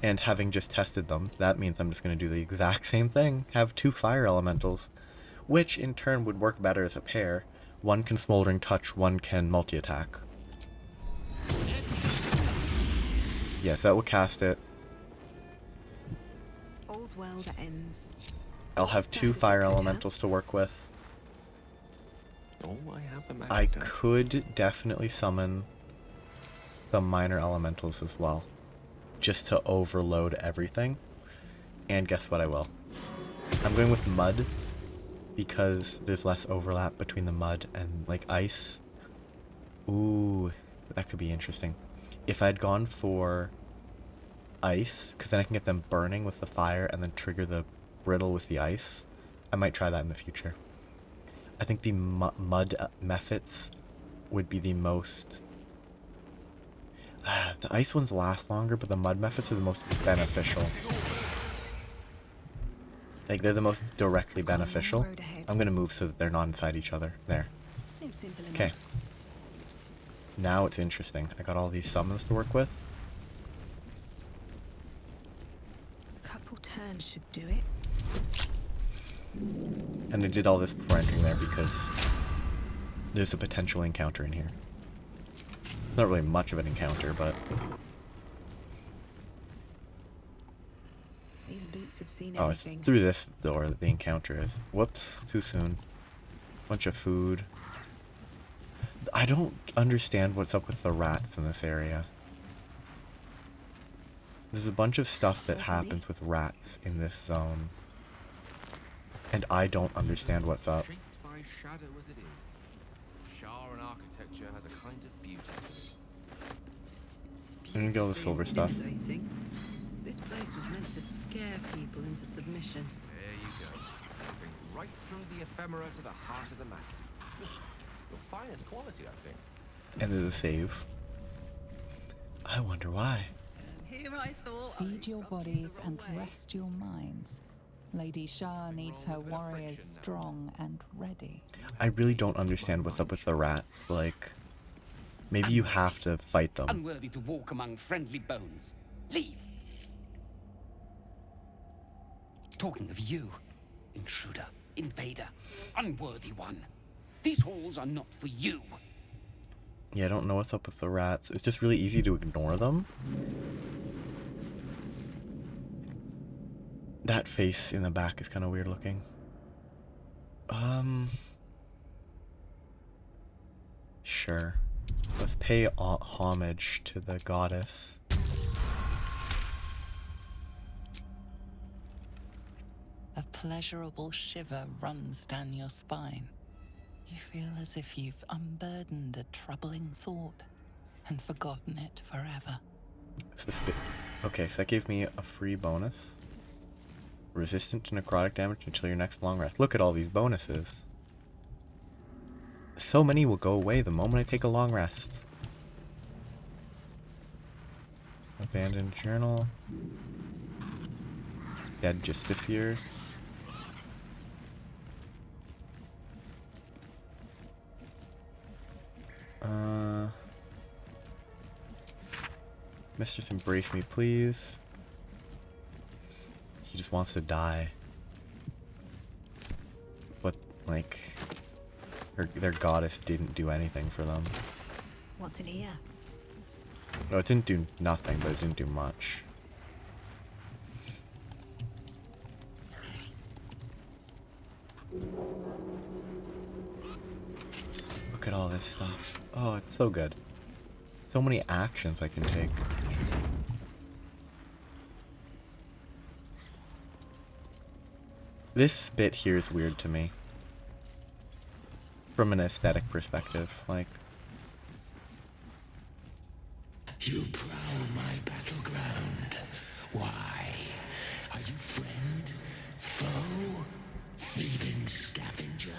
and having just tested them, that means I'm just going to do the exact same thing. Have 2 Fire Elementals, which in turn would work better as a pair. One can Smoldering Touch, one can multi-attack. Yes, that will cast it. all's well that ends. I'll have 2 fire elementals to work with. Oh, I have the magic I touch. could definitely summon the minor elementals as well, just to overload everything. And guess what I will? I'm going with mud, because there's less overlap between the mud and, like, ice. Ooh, that could be interesting. If I'd gone for ice, because then I can get them burning with the fire and then trigger the brittle with the ice, I might try that in the future. I think the mud mephits would be the most... the ice ones last longer, but the mud mephits are the most beneficial. Like, they're the most directly beneficial. I'm gonna move so that they're not inside each other. There. Seems simple enough. Okay. Now it's interesting. I got all these summons to work with. A couple turns should do it. And I did all this before entering there because there's a potential encounter in here. Not really much of an encounter, but... These boots have seen oh, it's everything. through this door that the encounter is. Whoops, too soon. Bunch of food. I don't understand what's up with the rats in this area. There's a bunch of stuff that happens with rats in this zone. And I don't understand what's up. Shaped by shadow as it is, Shar and architecture has a kind of beauty to it. I'm gonna go with silver stuff. Intimidating. This place was meant to scare people into submission. There you go. Cutting right through the ephemera to the heart of the matter. Your finest quality, I think. And there's a save. I wonder why. Here I thought Feed your bodies and rest your minds. Lady Shar needs her warriors strong and ready. I really don't understand what's up with the rat. Like, maybe you have to fight them. Unworthy to walk among friendly bones. Leave. Talking of you, intruder, invader, unworthy one. These halls are not for you. Yeah, I don't know what's up with the rats. It's just really easy to ignore them. That face in the back is kind of weird looking. Sure. Let's pay homage to the goddess. A pleasurable shiver runs down your spine. You feel as if you've unburdened a troubling thought and forgotten it forever. Okay, so that gave me a free bonus. Resistant to necrotic damage until your next long rest. Look at all these bonuses. So many will go away the moment I take a long rest. Abandoned journal. Dead Justiciar. Mistress, embrace me, please. He just wants to die. But, like, their goddess didn't do anything for them. What's in here? No, it didn't do nothing, but it didn't do much. Look at all this stuff. Oh, it's so good. So many actions I can take. This bit here is weird to me. From an aesthetic perspective, like... You prowl my battleground. Why? Are you friend? Foe? Thieving scavenger?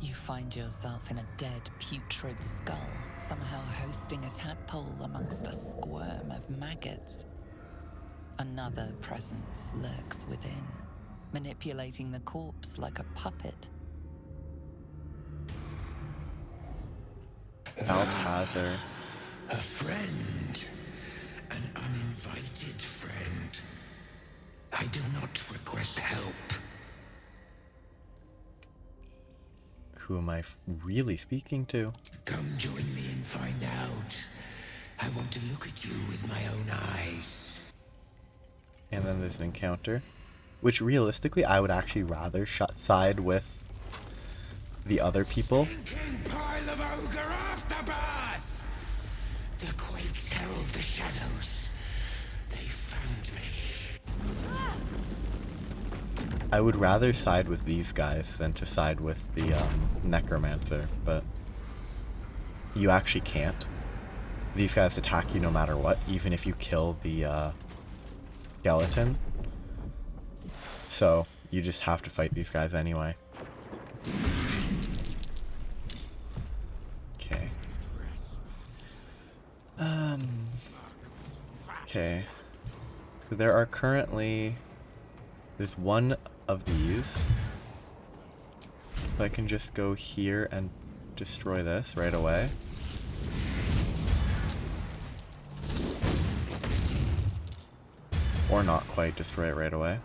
You find yourself in a dead, putrid skull, somehow hosting a tadpole amongst a squirm of maggots. Another presence lurks within, manipulating the corpse like a puppet. Althazar. A friend. An uninvited friend. I do not request help. Who am I really speaking to? Come join me and find out. I want to look at you with my own eyes. And then there's an encounter, which realistically I would actually rather side with the other people. Stinking pile of ogre aftermath! The quakes herald the shadows. They found me. I would rather side with these guys than to side with the necromancer, but you actually can't. These guys attack you no matter what, even if you kill the skeleton. So you just have to fight these guys anyway. Okay. Okay. So there are currently... There's one of these. So I can just go here and destroy this right away. Or not quite destroy it right away.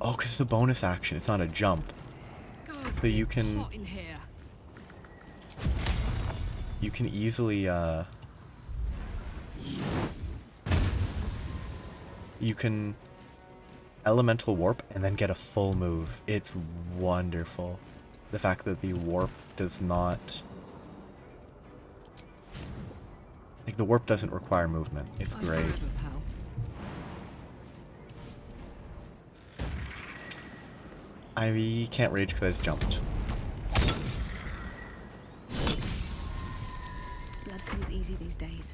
Oh, because it's a bonus action. It's not a jump. God, so you it's can... hot in here. You can easily, you can elemental warp and then get a full move. It's wonderful. The fact that the warp does not... Like, the warp doesn't require movement. It's great. I can't rage because I just jumped. Blood comes easy these days.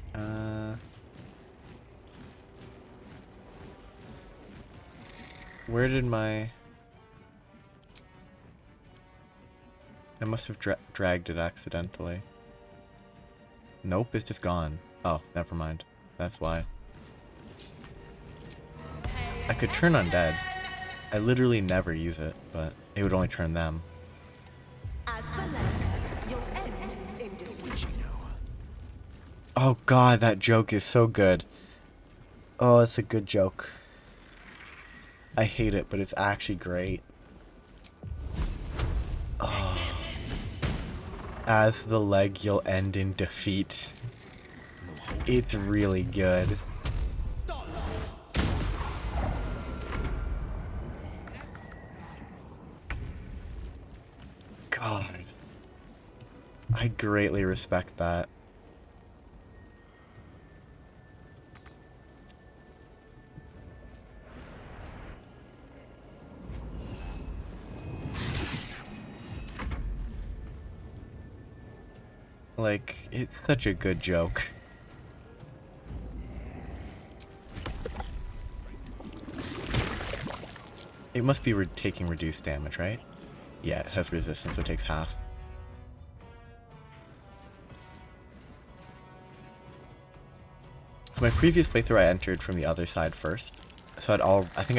Where did my... I must have dragged it accidentally. Nope, it's just gone. Oh, never mind. That's why. I could turn undead. I literally never use it, but it would only turn them. As the Lemon, you'll end in defeat. Oh god, that joke is so good. Oh, it's a good joke. I hate it, but it's actually great. Oh. As the leg, you'll end in defeat. It's really good. God. I greatly respect that. Like, it's such a good joke. It must be taking reduced damage, right? Yeah, it has resistance, so it takes half. So my previous playthrough I entered from the other side first. So I think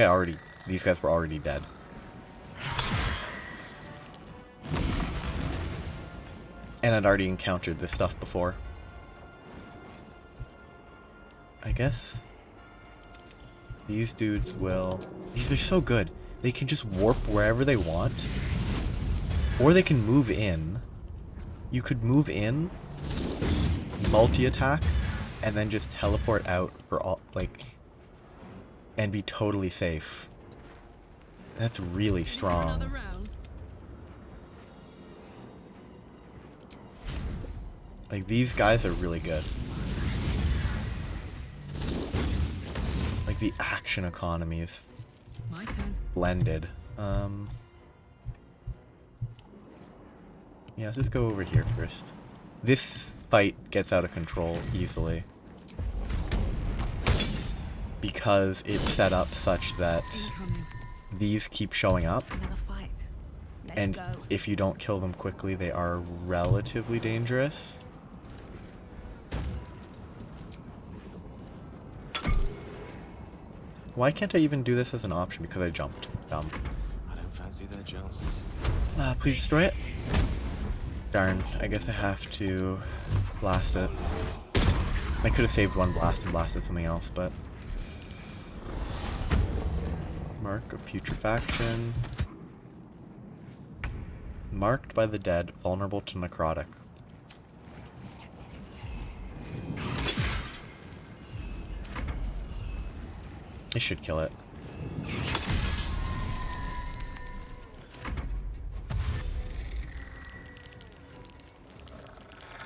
these guys were already dead. And I'd already encountered this stuff before. I guess these dudes will... These are so good. They can just warp wherever they want. Or they can move in. You could move in, multi-attack, and then just teleport out for all, like... And be totally safe. That's really strong. Like, these guys are really good. Like, the action economy is blended. Yeah, let's just go over here first. This fight gets out of control easily. Because it's set up such that these keep showing up. And if you don't kill them quickly, they are relatively dangerous. Why can't I even do this as an option? Because I jumped. Dumb. I don't fancy their chances. Please destroy it. Darn, I guess I have to blast it. I could have saved one blast and blasted something else, but... Mark of Putrefaction. Marked by the dead, vulnerable to necrotic. It should kill it.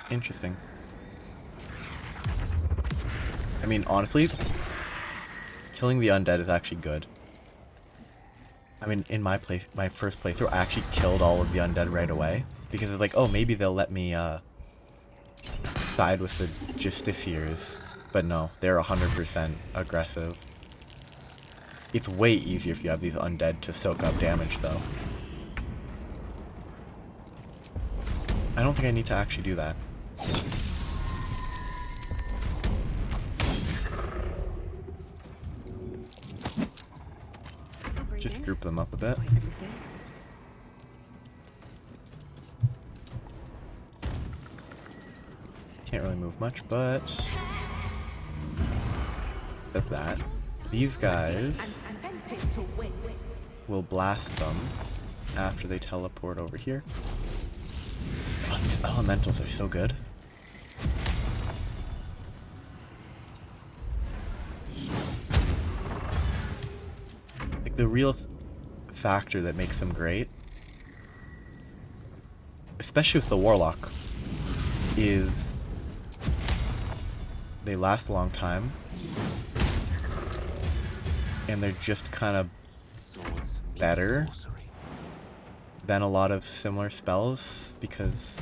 Interesting. I mean, honestly, killing the undead is actually good. I mean, in my first playthrough, I actually killed all of the undead right away. Because it's like, oh, maybe they'll let me side with the Justiciars. But no, they're 100% aggressive. It's way easier if you have these undead to soak up damage, though. I don't think I need to actually do that. Just group them up a bit. Can't really move much, but that's that. These guys will blast them after they teleport over here. Oh, these elementals are so good. Like, the real factor that makes them great, especially with the Warlock, is they last a long time, and they're just kind of better than a lot of similar spells because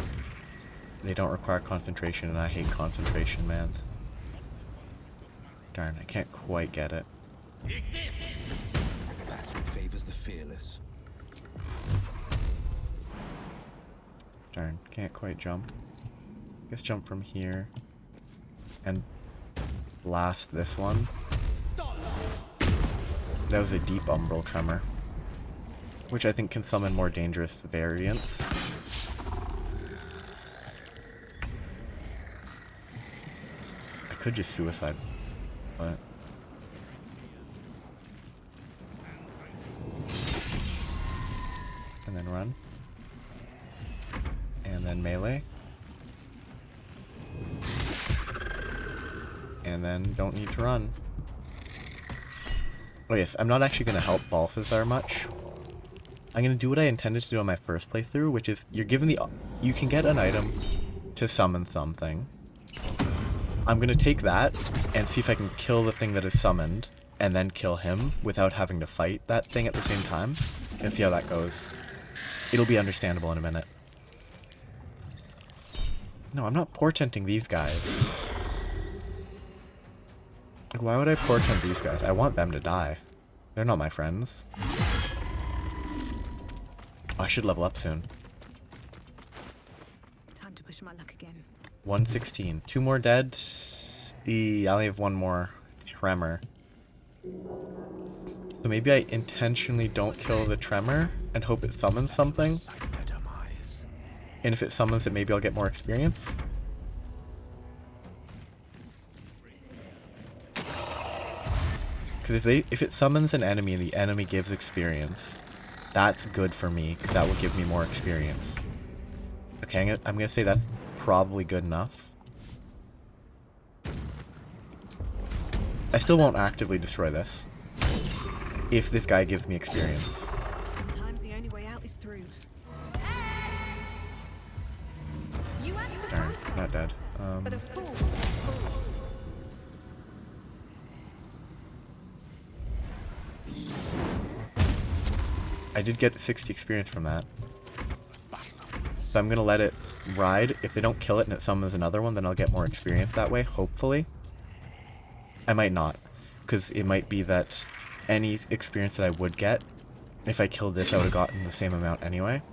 they don't require concentration, and I hate concentration, man. Darn, I can't quite get it. Battle favors the fearless. Darn, can't quite jump. Guess jump from here and blast this one. That was a deep umbral tremor, which I think can summon more dangerous variants. I could just suicide, but and then run, and then melee, and then don't need to run. Oh yes, I'm not actually going to help Balthazar much. I'm going to do what I intended to do on my first playthrough, which is you're given you can get an item to summon something. I'm going to take that and see if I can kill the thing that is summoned and then kill him without having to fight that thing at the same time and see how that goes. It'll be understandable in a minute. No, I'm not portenting these guys. Like, why would I portent these guys? I want them to die. They're not my friends. Oh, I should level up soon. Time to push my luck again. 116. 2 more dead. I only have 1 more tremor. So maybe I intentionally don't kill the tremor and hope it summons something. And if it summons it, maybe I'll get more experience. Because if it summons an enemy and the enemy gives experience, that's good for me, because that will give me more experience. Okay, I'm gonna say that's probably good enough. I still won't actively destroy this if this guy gives me experience. Sometimes the only way out is through. Darn, not dead. But a fool was a fool. I did get 60 experience from that. So I'm gonna let it ride. If they don't kill it and it summons another one, then I'll get more experience that way, hopefully. I might not, because it might be that any experience that I would get, if I killed this, I would have gotten the same amount anyway.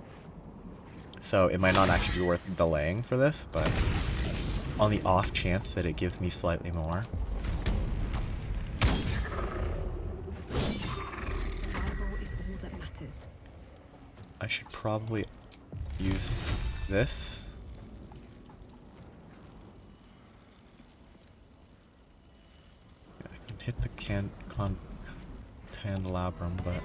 So it might not actually be worth delaying for this, but on the off chance that it gives me slightly more. I should probably use this. I can hit the candelabrum, but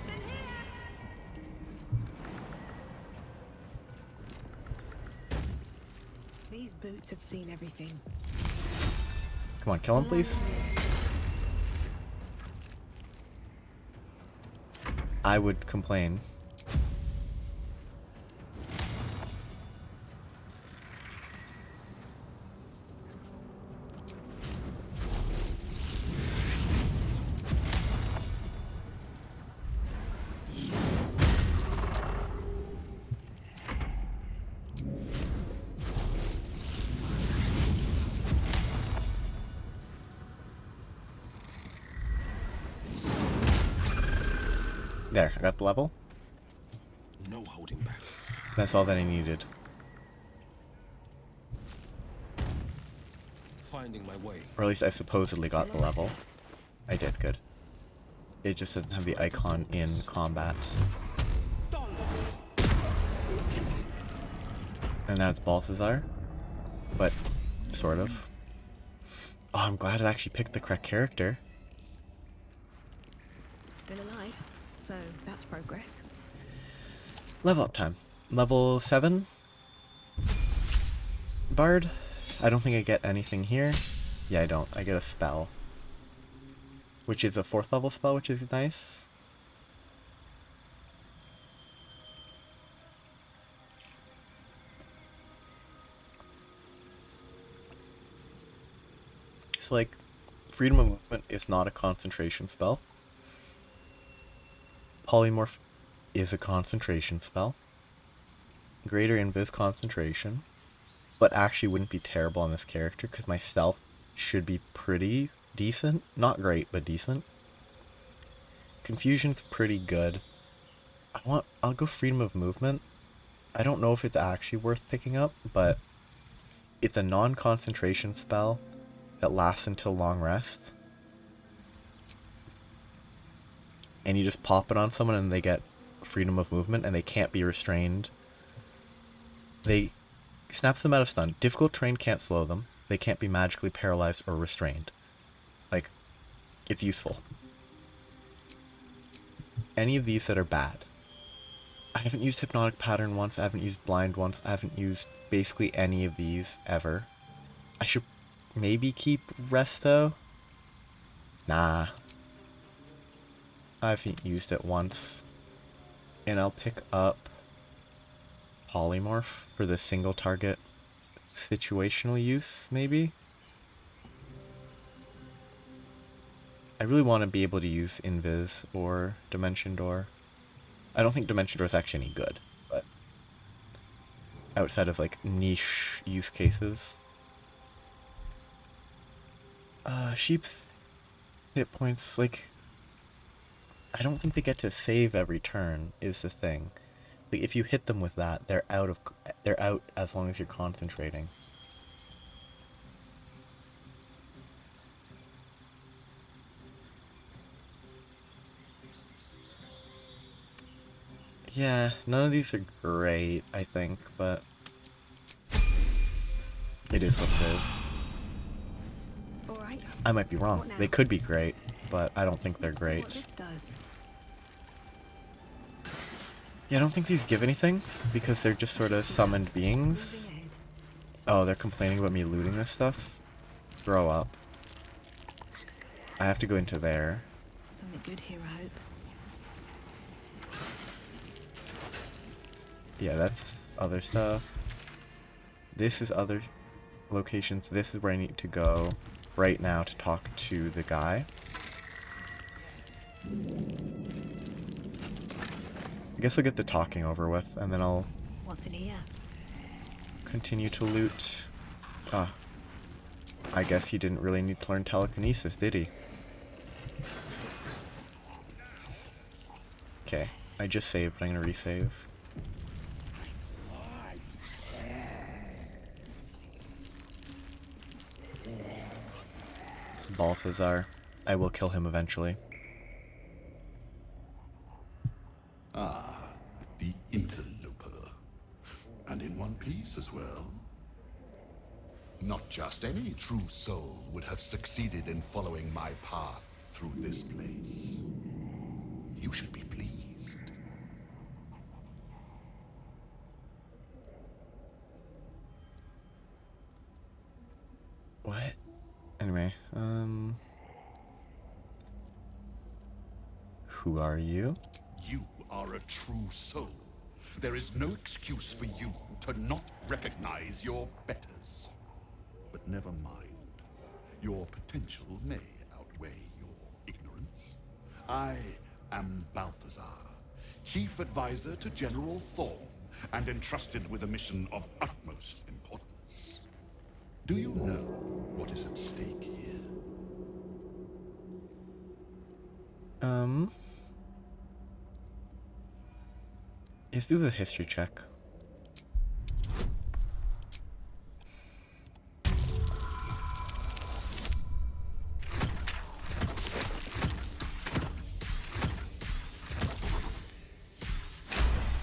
These boots have seen everything. Come on, kill him, please. I would complain. There, I got the level. No holding back. That's all that I needed. Finding my way. Or at least I supposedly got the level. I did, good. It just doesn't have the icon in combat. And now it's Balthazar. But, sort of. Oh, I'm glad it actually picked the correct character. Still alive, so that's progress. Level up time. Level 7. Bard. I don't think I get anything here. Yeah, I don't. I get a spell. Which is a 4th level spell, which is nice. So, like, Freedom of Movement is not a concentration spell. Polymorph is a concentration spell. Greater Invis concentration. But actually wouldn't be terrible on this character because my stealth should be pretty decent. Not great, but decent. Confusion's pretty good. I'll go Freedom of Movement. I don't know if it's actually worth picking up, but it's a non-concentration spell that lasts until long rest. And you just pop it on someone and they get Freedom of Movement and they can't be restrained. They snaps them out of stun. Difficult terrain can't slow them. They can't be magically paralyzed or restrained. Like, it's useful. Any of these that are bad. I haven't used Hypnotic Pattern once, I haven't used Blind once, I haven't used basically any of these ever. I should maybe keep Resto? Nah. I haven't used it once. And I'll pick up Polymorph for the single target situational use, maybe? I really want to be able to use Invis or Dimension Door. I don't think Dimension Door is actually any good, but outside of like niche use cases. Sheep's hit points, like, I don't think they get to save every turn is the thing. Like, if you hit them with that, they're out as long as you're concentrating. Yeah, none of these are great, I think, but it is what it is. Alright. I might be wrong. They could be great, but I don't think they're great. What this does. Yeah, I don't think these give anything, because they're just sort of summoned beings. Oh, they're complaining about me looting this stuff? Grow up. I have to go into there. Something good here, I hope. Yeah, that's other stuff. This is other locations. This is where I need to go right now to talk to the guy. I guess I'll get the talking over with, and then I'll... What's in here? Continue to loot. Ah. I guess he didn't really need to learn telekinesis, did he? Okay. I just saved, but I'm gonna resave. Balthazar. I will kill him eventually. Ah, the interloper. And in one piece as well. Not just any true soul would have succeeded in following my path through this place. You should be pleased. What? Anyway, who are you? You are a true soul. There is no excuse for you to not recognize your betters. But never mind. Your potential may outweigh your ignorance. I am Balthazar, Chief Advisor to General Thorn, and entrusted with a mission of utmost importance. Do you know what is at stake here? Let's do the history check.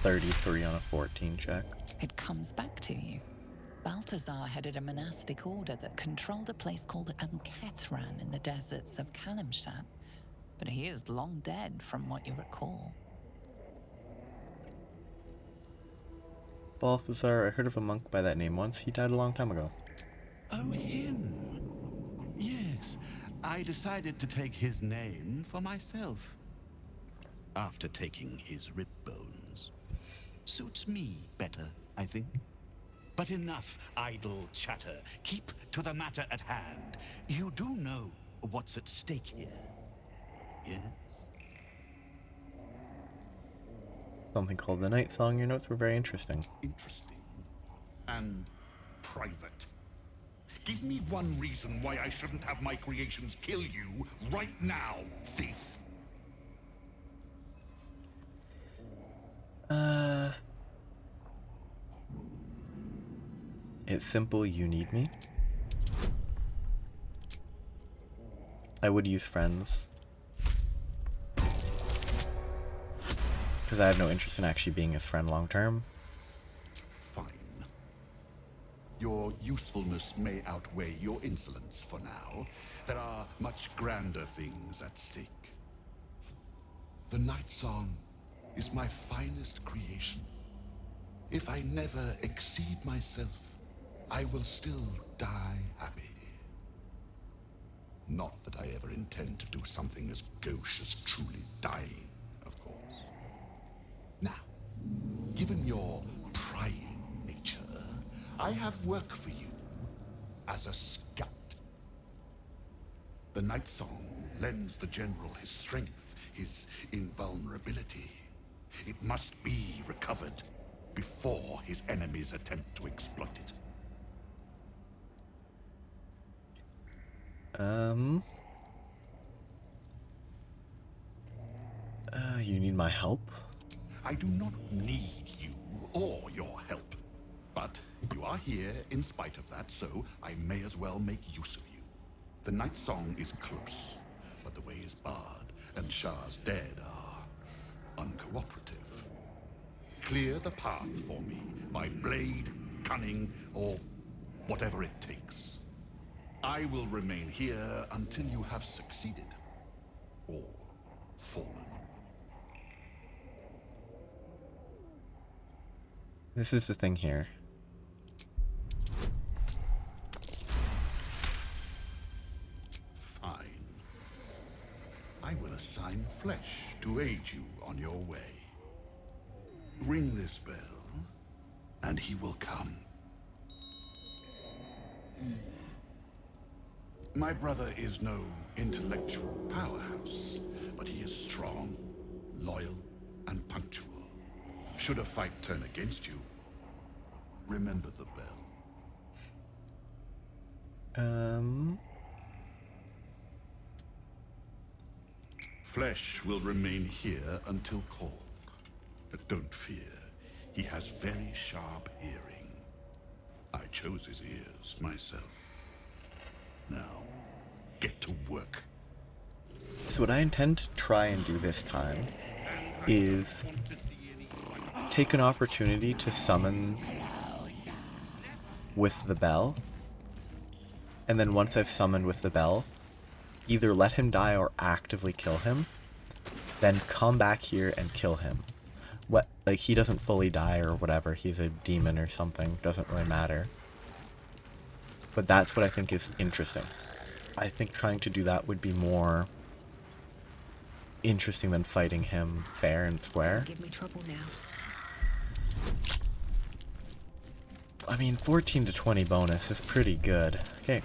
$33 on a 14 check. It comes back to you. Balthazar headed a monastic order that controlled a place called Amkethran in the deserts of Kalimshat, but he is long dead from what you recall. Balthazar, I heard of a monk by that name once. He died a long time ago. Oh, him. Yes, I decided to take his name for myself. After taking his rib bones. Suits me better, I think. But enough idle chatter. Keep to the matter at hand. You do know what's at stake here, yes? Something called the Nightsong. Your notes were very interesting. Interesting. And private. Give me one reason why I shouldn't have my creations kill you right now, thief. It's simple, you need me. I would use friends. Because I have no interest in actually being his friend long term. Fine. Your usefulness may outweigh your insolence for now. There are much grander things at stake. The Nightsong is my finest creation. If I never exceed myself, I will still die happy. Not that I ever intend to do something as gauche as truly dying, of course. Now, given your prying nature, I have work for you as a scout. The Nightsong lends the General his strength, his invulnerability. It must be recovered before his enemies attempt to exploit it. You need my help? I do not need you or your help. But you are here in spite of that, so I may as well make use of you. The Nightsong is close, but the way is barred, and Shar's dead are uncooperative. Clear the path for me by blade, cunning, or whatever it takes. I will remain here until you have succeeded, or fallen. This is the thing here. Fine. I will assign flesh to aid you on your way. Ring this bell, and he will come. My brother is no intellectual powerhouse, but he is strong, loyal, and punctual. Should a fight turn against you, remember the bell. Flesh will remain here until called. But don't fear, he has very sharp hearing. I chose his ears myself. Now, get to work. So what I intend to try and do this time is take an opportunity to summon with the bell, and then once I've summoned with the bell, either let him die or actively kill him, then come back here and kill him. What, like, he doesn't fully die or whatever, he's a demon or something, doesn't really matter. But that's what I think is interesting. I think trying to do that would be more interesting than fighting him fair and square. Give me trouble now. I mean, 14 to 20 bonus is pretty good. Okay.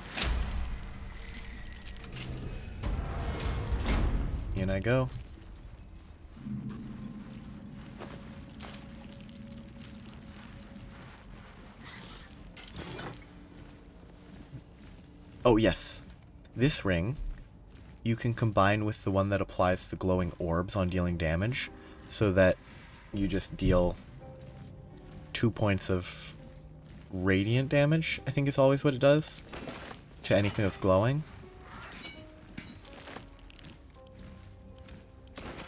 In I go. Oh yes, this ring you can combine with the one that applies the glowing orbs on dealing damage, so that you just deal 2 points of radiant damage, I think is always what it does, to anything that's glowing.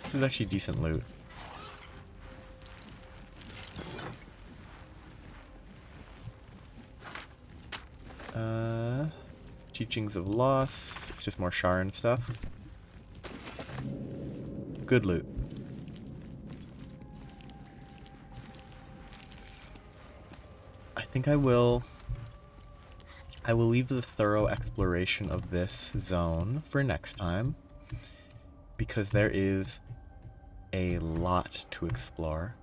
This is actually decent loot. Teachings of Loss. It's just more Shar and stuff. Good loot. I think I will leave the thorough exploration of this zone for next time, because there is a lot to explore.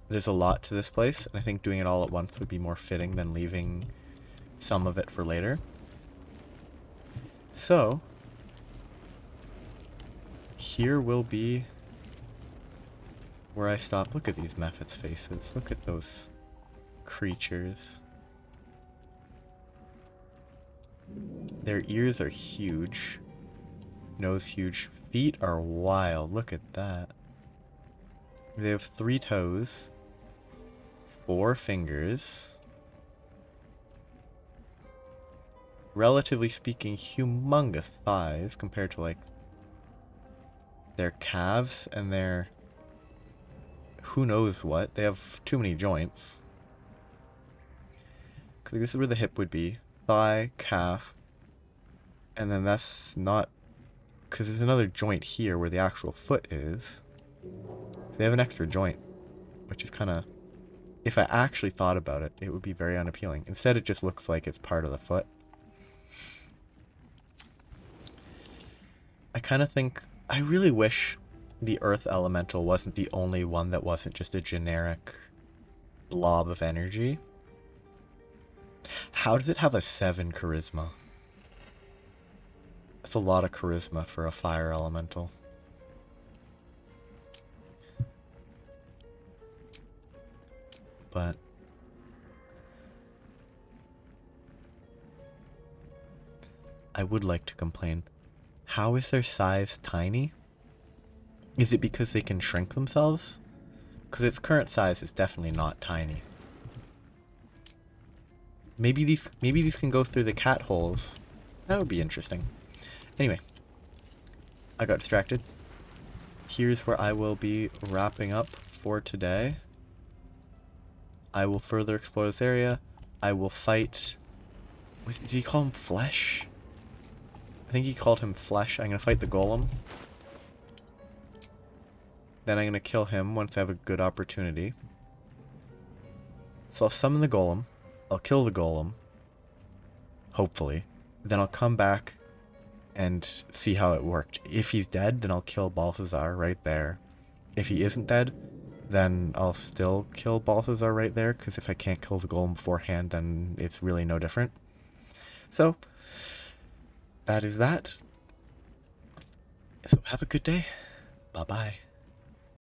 There's a lot to this place, and I think doing it all at once would be more fitting than leaving some of it for later. So, here will be where I stop. Look at these Mephit's faces. Look at those creatures. Their ears are huge. Nose huge. Feet are wild. Look at that. They have 3 toes. 4 fingers. Relatively speaking, humongous thighs compared to, like, their calves and their who knows what. They have too many joints. Cause this is where the hip would be. Thigh, calf, and then that's not, because there's another joint here where the actual foot is. So they have an extra joint, which is kind of, if I actually thought about it, it would be very unappealing. Instead, it just looks like it's part of the foot. I kind of think, I really wish the Earth Elemental wasn't the only one that wasn't just a generic blob of energy. How does it have a 7 charisma? That's a lot of charisma for a fire elemental. But I would like to complain. How is their size tiny? Is it because they can shrink themselves? Because its current size is definitely not tiny. Maybe these can go through the cat holes. That would be interesting. Anyway, I got distracted. Here's where I will be wrapping up for today. I will further explore this area. I will fight... Did he call him Flesh? I think he called him Flesh. I'm going to fight the Golem. Then I'm going to kill him once I have a good opportunity. So I'll summon the Golem. I'll kill the Golem. Hopefully. Then I'll come back and see how it worked. If he's dead, then I'll kill Balthazar right there. If he isn't dead, then I'll still kill Balthazar right there, because if I can't kill the Golem beforehand, then it's really no different. So, that is that. So have a good day. Bye-bye.